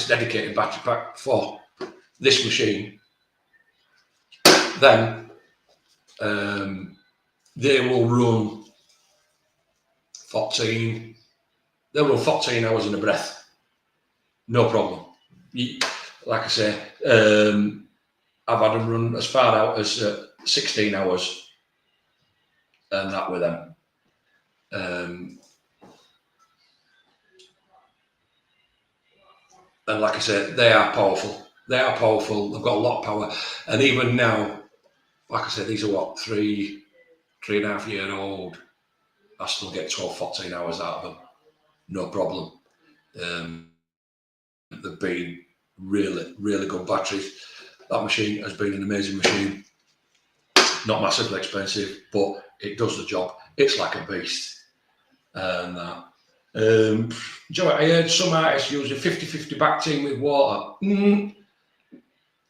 Speaker 1: dedicated battery pack for this machine, then they will run 14. They'll run 14 hours in a breath. No problem. Like I say, I've had them run as far out as 16 hours and that with them. And like I said, they are powerful. They are powerful. They've got a lot of power. And even now, like I said, these are what, 3.5-year-old. I still get 12, 14 hours out of them. No problem. They've been really, really good batteries. That machine has been an amazing machine. Not massively expensive, but it does the job. It's like a beast. And that. Joe, I heard some artists use a 50-50 Bactine with water.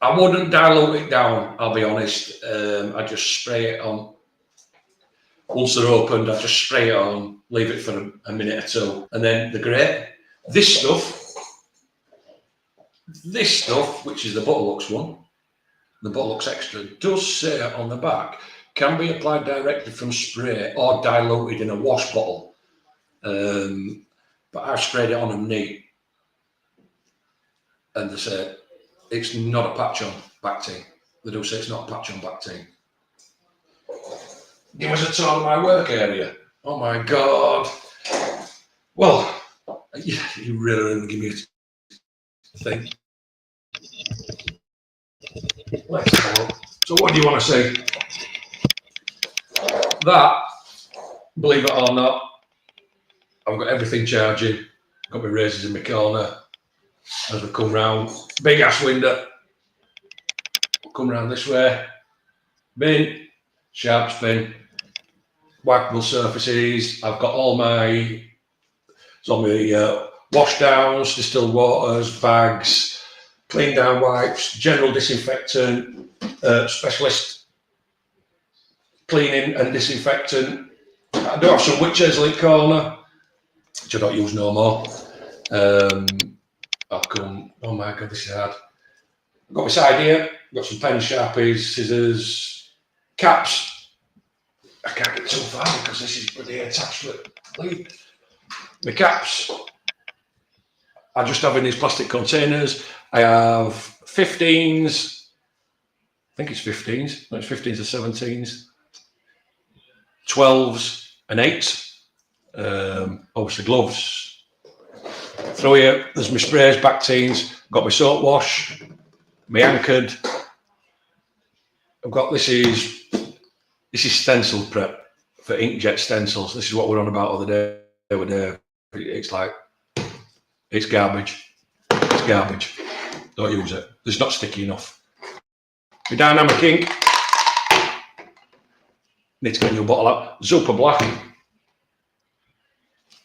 Speaker 1: I wouldn't dilute it down, I'll be honest. I just spray it on. Once they're opened, I just spray it on, leave it for a minute or two, and then they're great. This stuff, which is the Butterlux one, the Butterlux Extra, does say on the back, can be applied directly from spray or diluted in a wash bottle. But I've sprayed it on them neat, and they say it's not a patch on Bactine. They do say it's not a patch on Bactine. Give us a tour of my work area. Oh my God. Well, you really give me a thing. Let's have a look. So what do you want to say? That, believe it or not, I've got everything charging. Got my razors in my corner. As we come round, big ass window. Come round this way. Bin, sharp spin, wipeable surfaces. I've got all my wash downs, distilled waters, bags, clean down wipes, general disinfectant, specialist cleaning and disinfectant. I do have some witches in the corner, which I don't use no more. I've come, oh my God, this is hard. I've got my side here, got some pen sharpies, scissors, caps. I can't get too far because this is pretty attached to it. Leave. My caps, I just have in these plastic containers. I have 15s, I think it's 15s, no, it's 15s or 17s, 12s and 8s, obviously gloves. Through here, there's my sprays, Bactines, got my soap wash, my anchored. I've got, this is stencil prep for inkjet stencils. This is what we're on about the other day with Dave. It's like, it's garbage. It's garbage. Don't use it. It's not sticky enough. My dynamic ink. Need to get a new bottle out. Super black.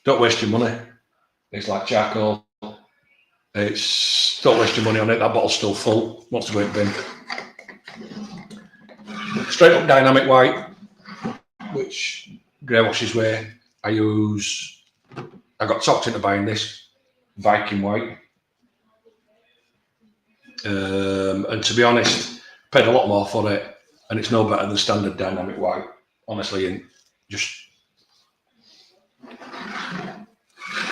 Speaker 1: Don't waste your money. It's like charcoal. Don't waste your money on it. That bottle's still full. Wants to go in the bin. Straight up dynamic white, which grey washes way. I got talked into buying this Viking white. And to be honest, paid a lot more for it, and it's no better than standard dynamic white, honestly. And just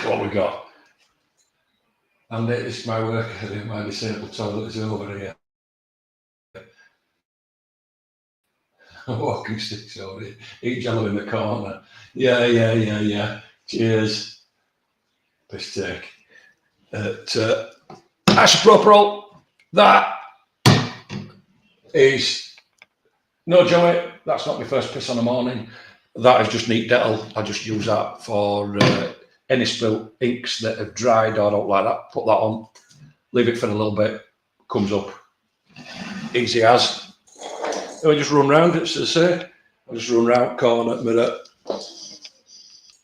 Speaker 1: what we got. And this is my work area. My disabled toilet is over here. Walking sticks over here. Eat jello in the corner. Yeah. Cheers. Piss take. at isopropyl. That is no Joey. That's not my first piss on the morning. That is just neat Dettol. I just use that for any spilt inks that have dried or don't like that. Put that on, leave it for a little bit, comes up easy as. I just run round it, as I say. I just run round corner mirror.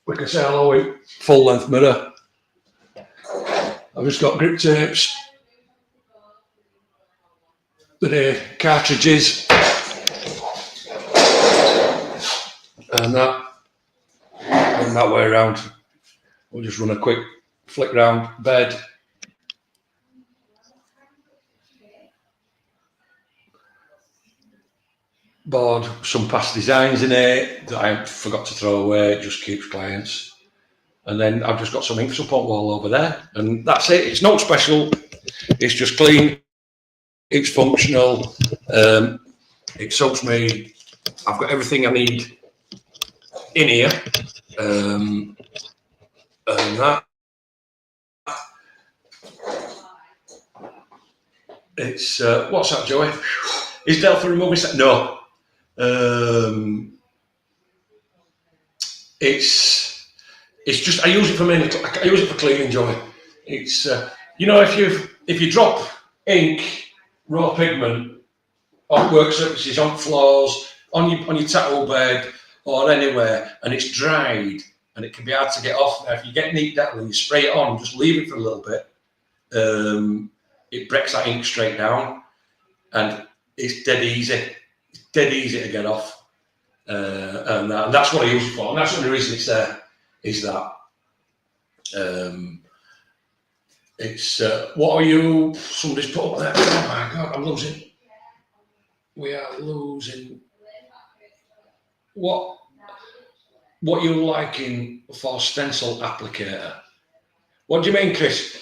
Speaker 1: We can say hello with full length mirror. I've just got grip tapes, the cartridges, and that way around. We'll just run a quick flick round bed. Board, some past designs in it that I forgot to throw away, it just keeps clients. And then I've just got some ink support wall over there, and that's it. It's not special, it's just clean, it's functional, it suits me. I've got everything I need in here, and that. It's, what's that, Joey? Is Dell for removing set? No. It's just I use it for cleaning, Joey. It's you know, if you drop ink, raw pigment on work surfaces, on floors, on your tattoo bed or anywhere, and it's dried and it can be hard to get off. Now, if you get neat Dettol and you spray it on, just leave it for a little bit. It breaks that ink straight down, and it's dead easy. It's dead easy to get off, and that's what I use it for. And that's the only reason it's there. Is that it's what are you? Somebody's put up there. Oh my God, I'm losing. We are losing. What you liking for stencil applicator? What do you mean, Chris?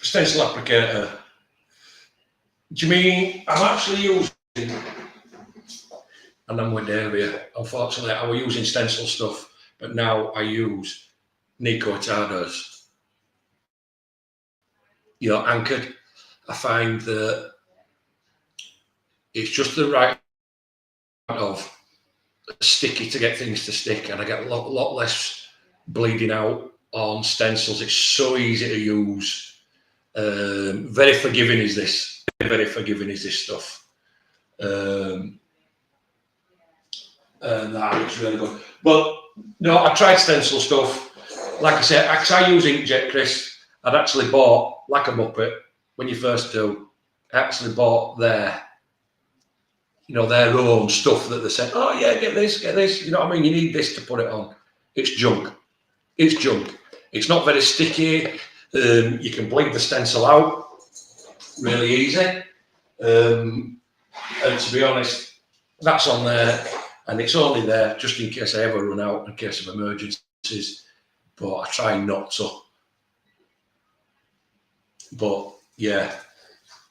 Speaker 1: Stencil applicator. Do you mean I'm actually using? And I'm with Dave here. Unfortunately, I was using stencil stuff, but now I use cartridges. You know, anchored. I find that it's just the right amount of sticky to get things to stick, and I get a lot less bleeding out on stencils. It's so easy to use. Very forgiving is this. Very forgiving is this stuff. And that looks really good. But no, I tried stencil stuff. Like I said, I use inkjet, Chris. I'd actually bought, like a Muppet, when you first do, I actually bought their own stuff that they said, oh yeah, get this, you know what I mean? You need this to put it on. It's junk. It's junk. It's not very sticky. You can bleed the stencil out really easy. And to be honest, that's on there, and it's only there just in case I ever run out, in case of emergencies. But I try not to. But yeah,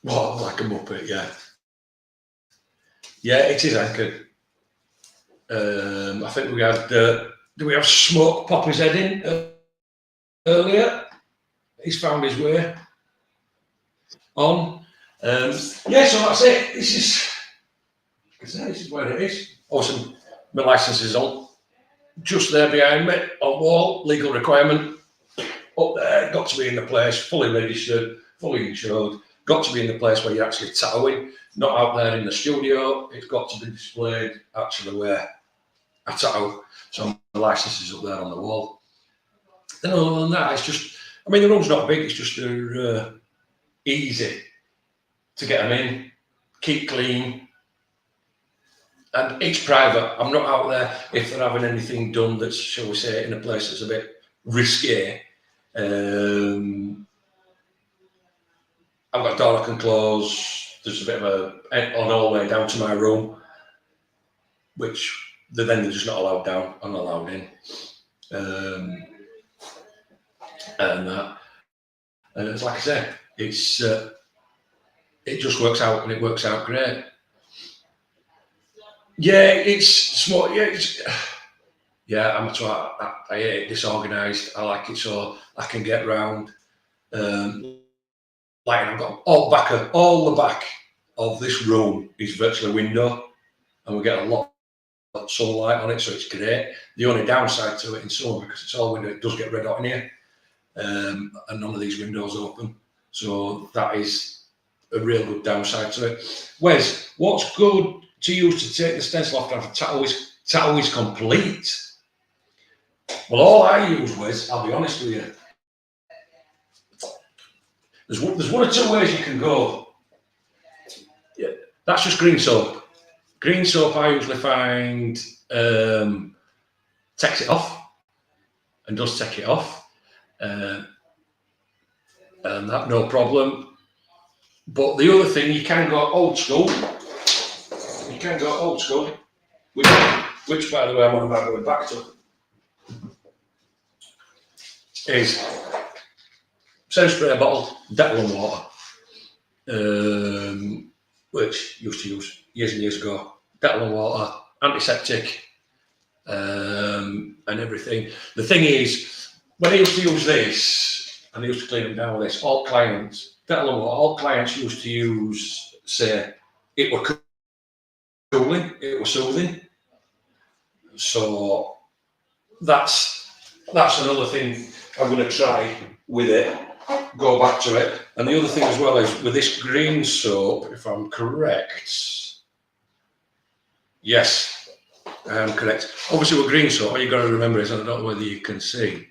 Speaker 1: well, like a Muppet, yeah. Yeah, it is anchored. I think we had, do we have Smoke pop his head in earlier? He's found his way on. Yeah, so that's it. This is where it is. Awesome. My license is on. Just there behind me, on wall, legal requirement. Up there, got to be in the place, fully registered, fully insured. Got to be in the place where you're actually tattooing, not out there in the studio. It's got to be displayed actually where I tattoo. So my license is up there on the wall. Then other than that, it's just, I mean, the room's not big, it's just easy to get them in, keep clean. And it's private. I'm not out there if they're having anything done that's, shall we say, in a place that's a bit risky. I've got a door I can close. There's a bit of an hallway down to my room, which they're just not allowed down, I'm allowed in. And that. And it's like I said, it's it just works out, and it works out great. Yeah, it's small. Yeah, Yeah, I'm a twat. I hate it disorganised. I like it so I can get round. Like I've got all the back of this room is virtually a window, and we get a lot of sunlight on it, so it's great. The only downside to it in summer, because it's all window, it does get red hot in here, and none of these windows open. So that is a real good downside to it. Wes, what's good to use to take the stencil off after tattoo is complete? Well, all I use, Wes, I'll be honest with you, there's one or two ways you can go. Yeah, that's just green soap. Green soap, I usually find takes it off and does take it off, and that no problem. But the other thing, you can go old school. You can go old school, which by the way, I'm on about going back to, is same spray bottle, Dettol and water, which used to use years and years ago. Dettol and water, antiseptic, and everything. The thing is, when I used to use this, and I used to clean them down with this, all clients, Dettol and water, all clients used to use, say, it were cooling, it was soothing. So that's another thing I'm going to try with it, go back to it. And the other thing as well is with this green soap, if I'm correct, yes, I am correct. Obviously with green soap, what you've got to remember is, and I don't know whether you can see,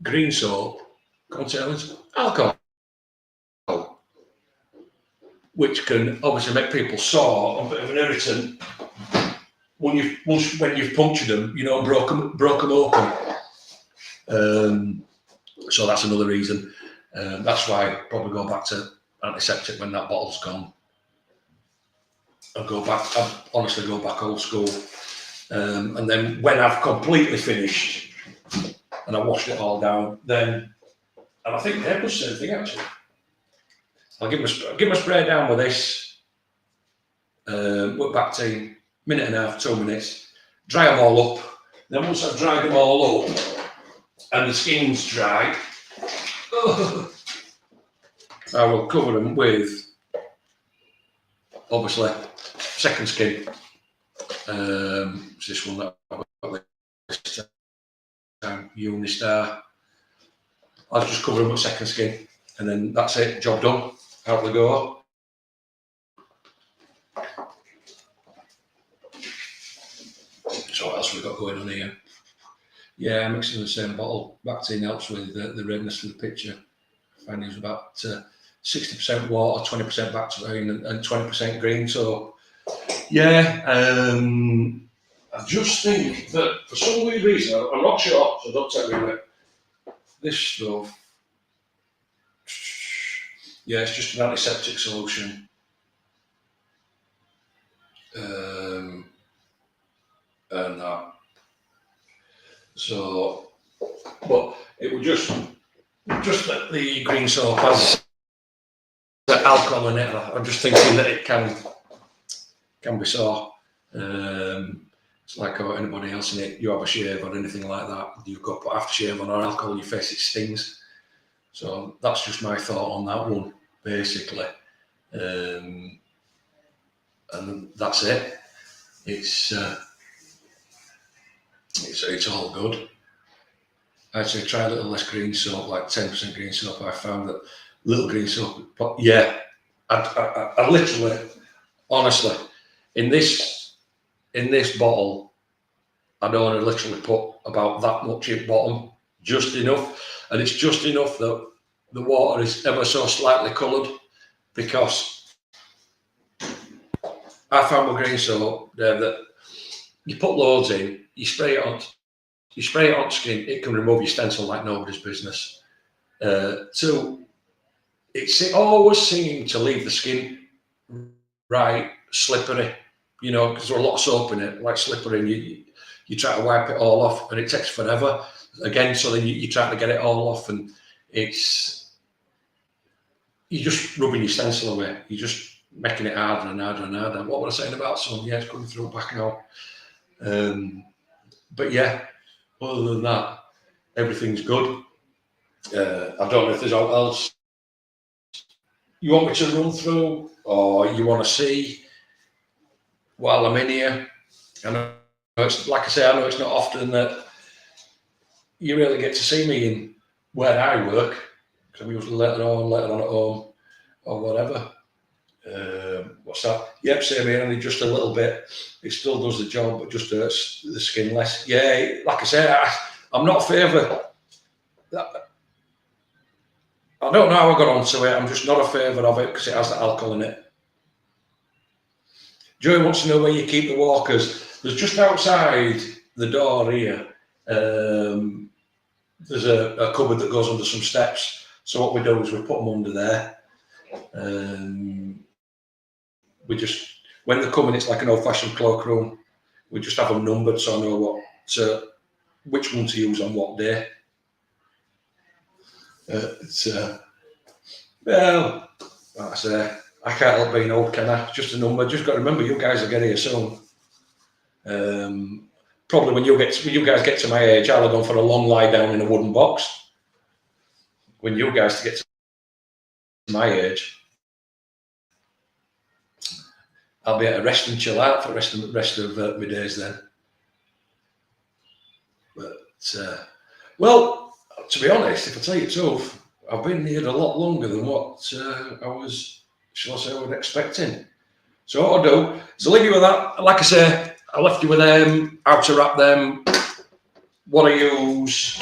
Speaker 1: green soap contains alcohol, which can obviously make people sore, a bit of an irritant. When you've punctured them, you know, broke them open. So that's another reason. That's why I probably go back to antiseptic when that bottle's gone. I'd honestly go back old school. And then when I've completely finished and I washed it all down, then, and I think they're the same thing actually. I'll give my spray down with this, whip back to minute and a half, 2 minutes, dry them all up. Then once I've dried them all up and the skin's dry, I will cover them with, obviously, second skin. It's this one that I've got this time, Unistar. I'll just cover them with second skin, and then that's it, job done, out we go. So what else we got going on here? Yeah, mixing the same bottle. Bactine helps with the redness of the picture. I find it was about 60% water, 20% bactine, and 20% green. So, yeah, I just think that for some weird reason, I'm not sure, so don't take me away. This stuff, yeah, it's just an antiseptic solution. And that. So, but it would just that the green soap has the alcohol in it. I'm just thinking that it can be sore. It's like anybody else in it. You have a shave or anything like that, you've got to put aftershave on or alcohol in your face, it stings. So that's just my thought on that one, basically. And that's it. It's all good. I'd say try a little less green soap, like 10% green soap. I found that little green soap, but yeah, I literally, honestly, in this bottle, I'd only literally put about that much in bottom, just enough, and it's just enough that the water is ever so slightly coloured, because I found with green soap, Dave, that you put loads in, you spray it on skin, it can remove your stencil like nobody's business. Two, it always seemed to leave the skin right slippery, you know, because there's a lot of soap in it, like slippery, and you try to wipe it all off, and it takes forever. Again, so then you try to get it all off, and you're just rubbing your stencil away. You're just making it harder and harder and harder. What was I saying about sun? Yeah, it's coming through back now. But yeah, other than that, everything's good. I don't know if there's anything else you want me to run through or you want to see while I'm in here. I know it's, like I say, I know it's not often that you really get to see me in where I work, because I'm usually later on at home or whatever. What's that? Yep, same here, only just a little bit. It still does the job, but just hurts the skin less. Yeah, like I say, I'm not a favour. I don't know how I got onto it. I'm just not a favour of it because it has the alcohol in it. Joey wants to know where you keep the walkers. There's just outside the door here. There's a cupboard that goes under some steps. So what we do is we put them under there. We just, when they come in, it's like an old-fashioned cloakroom. We just have them numbered so I know which one to use on what day. Well, like I say, I can't help being old, can I? It's just a number. Just got to remember, you guys will get here soon. Probably when you guys get to my age, I'll have gone for a long lie down in a wooden box. When you guys get to my age, I'll be able to rest and chill out for the rest of my days then. But well, to be honest, if I tell you the truth, I've been here a lot longer than what I was, shall I say, I was expecting. So what I'll do is I'll leave you with that. Like I say, I left you with them, how to wrap them, what I use.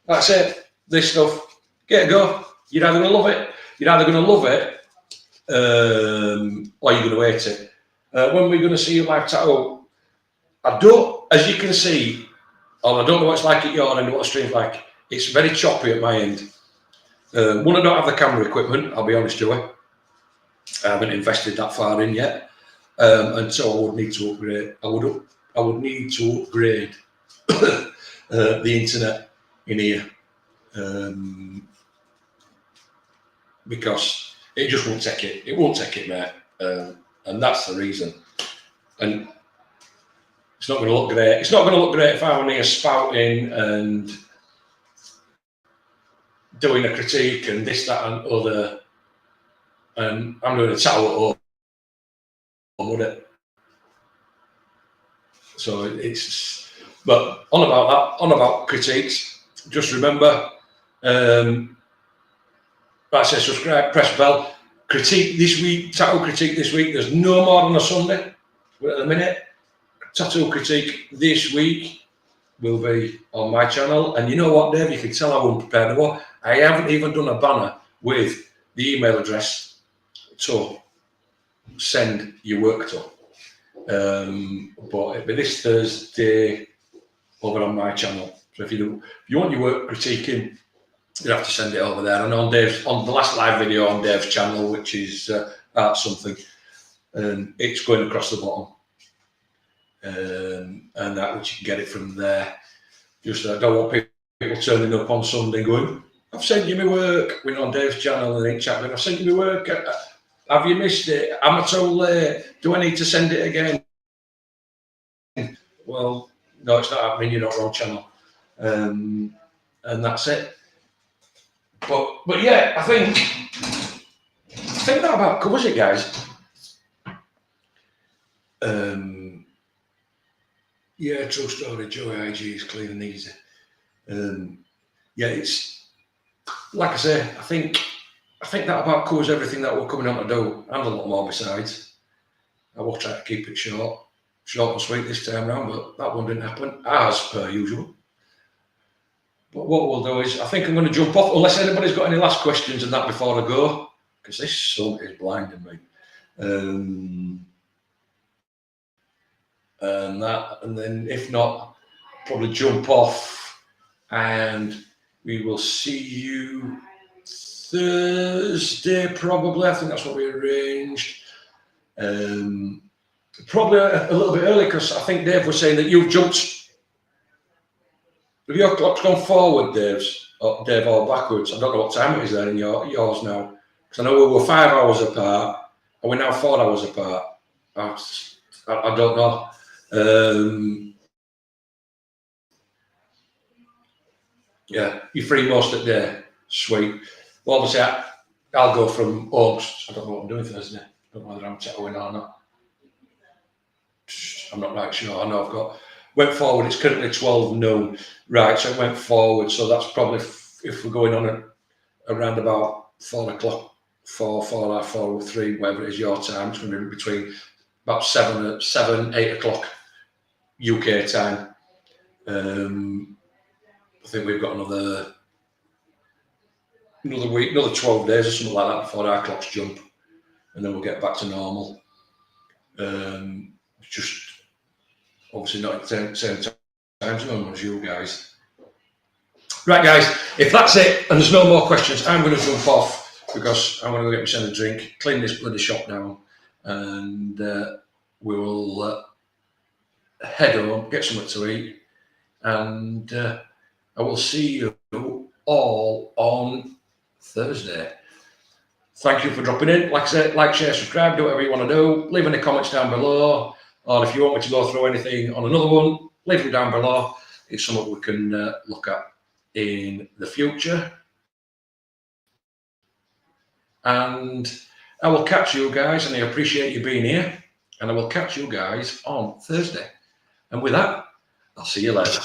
Speaker 1: That's it. This stuff. Get a go. You're either going to love it. You're either going to love it, or you're going to hate it. When we're going to see you live tattoo, I don't, as you can see, or I don't know what it's like at your end, what the stream's like. It's very choppy at my end. One, I don't have the camera equipment, I'll be honest, Joey. I haven't invested that far in yet. And so I would need to upgrade. I would need to upgrade the internet in here. Because it just won't take it. It won't take it, mate. And that's the reason. And it's not going to look great. It's not going to look great if I'm here spouting and doing a critique and this, that, and other. And I'm doing a tattoo at home, would it? So it's, but on about critiques, just remember, like I said, subscribe, press bell. Critique this week, tattoo critique this week. There's no more on a Sunday. But at the minute, tattoo critique this week will be on my channel. And you know what, Dave? You can tell I wasn't prepared. I haven't even done a banner with the email address to send your work to. But it'll be this Thursday over on my channel. So if you want your work critiquing, you have to send it over there. And on the last live video on Dave's channel, which is Art Something, it's going across the bottom. And that, which you can get it from there. Just I don't want people turning up on Sunday going, I've sent you my work. We're on Dave's channel and ain't chatting. I've sent you my work. Have you missed it? Am I too late? Do I need to send it again? Well, no, it's not happening. You're not wrong channel. And that's it. But yeah, I think that about covers it, guys. Yeah, true story. Joey IG is clean and easy. Yeah, it's like I say. I think that about covers everything that we're coming on to do, and a lot more besides. I will try to keep it short and sweet this time round, but that one didn't happen, as per usual. But what we'll do is, I think I'm going to jump off, unless anybody's got any last questions and that before I go, because this sun is blinding me. And then if not, probably jump off, and we will see you Thursday, probably. I think that's what we arranged. Probably a little bit early, because I think Dave was saying that you've jumped. Have your clock's gone forward, Dave, or backwards? I don't know what time it is there in yours now. Because I know we were 5 hours apart, and we're now 4 hours apart. I don't know. Yeah, you're free most of the day. Sweet. Well, obviously, I'll go from home. I don't know what I'm doing Thursday. I don't know whether I'm tattooing or not. I'm not right sure. I know I've got went forward. It's currently 12 noon, right? So it went forward. So that's probably if we're going on around about 4 o'clock, 4, 4:30, 3, whatever it is your time. It's going to be between about 7, 8 o'clock UK time. I think we've got another week, another 12 days or something like that before our clocks jump, and then we'll get back to normal. Just obviously not at the same time zone as you guys. Right, guys, if that's it and there's no more questions, I'm going to jump off because I'm going to go get myself a drink, clean this bloody shop down, and we will head home, get something to eat, and I will see you all on Thursday. Thank you for dropping in. Like I said, like, share, subscribe, do whatever you want to do. Leave any comments down below, or if you want me to go through anything on another one, leave them down below. It's something we can look at in the future. And I will catch you guys, and I appreciate you being here, and I will catch you guys on Thursday. And with that, I'll see you later.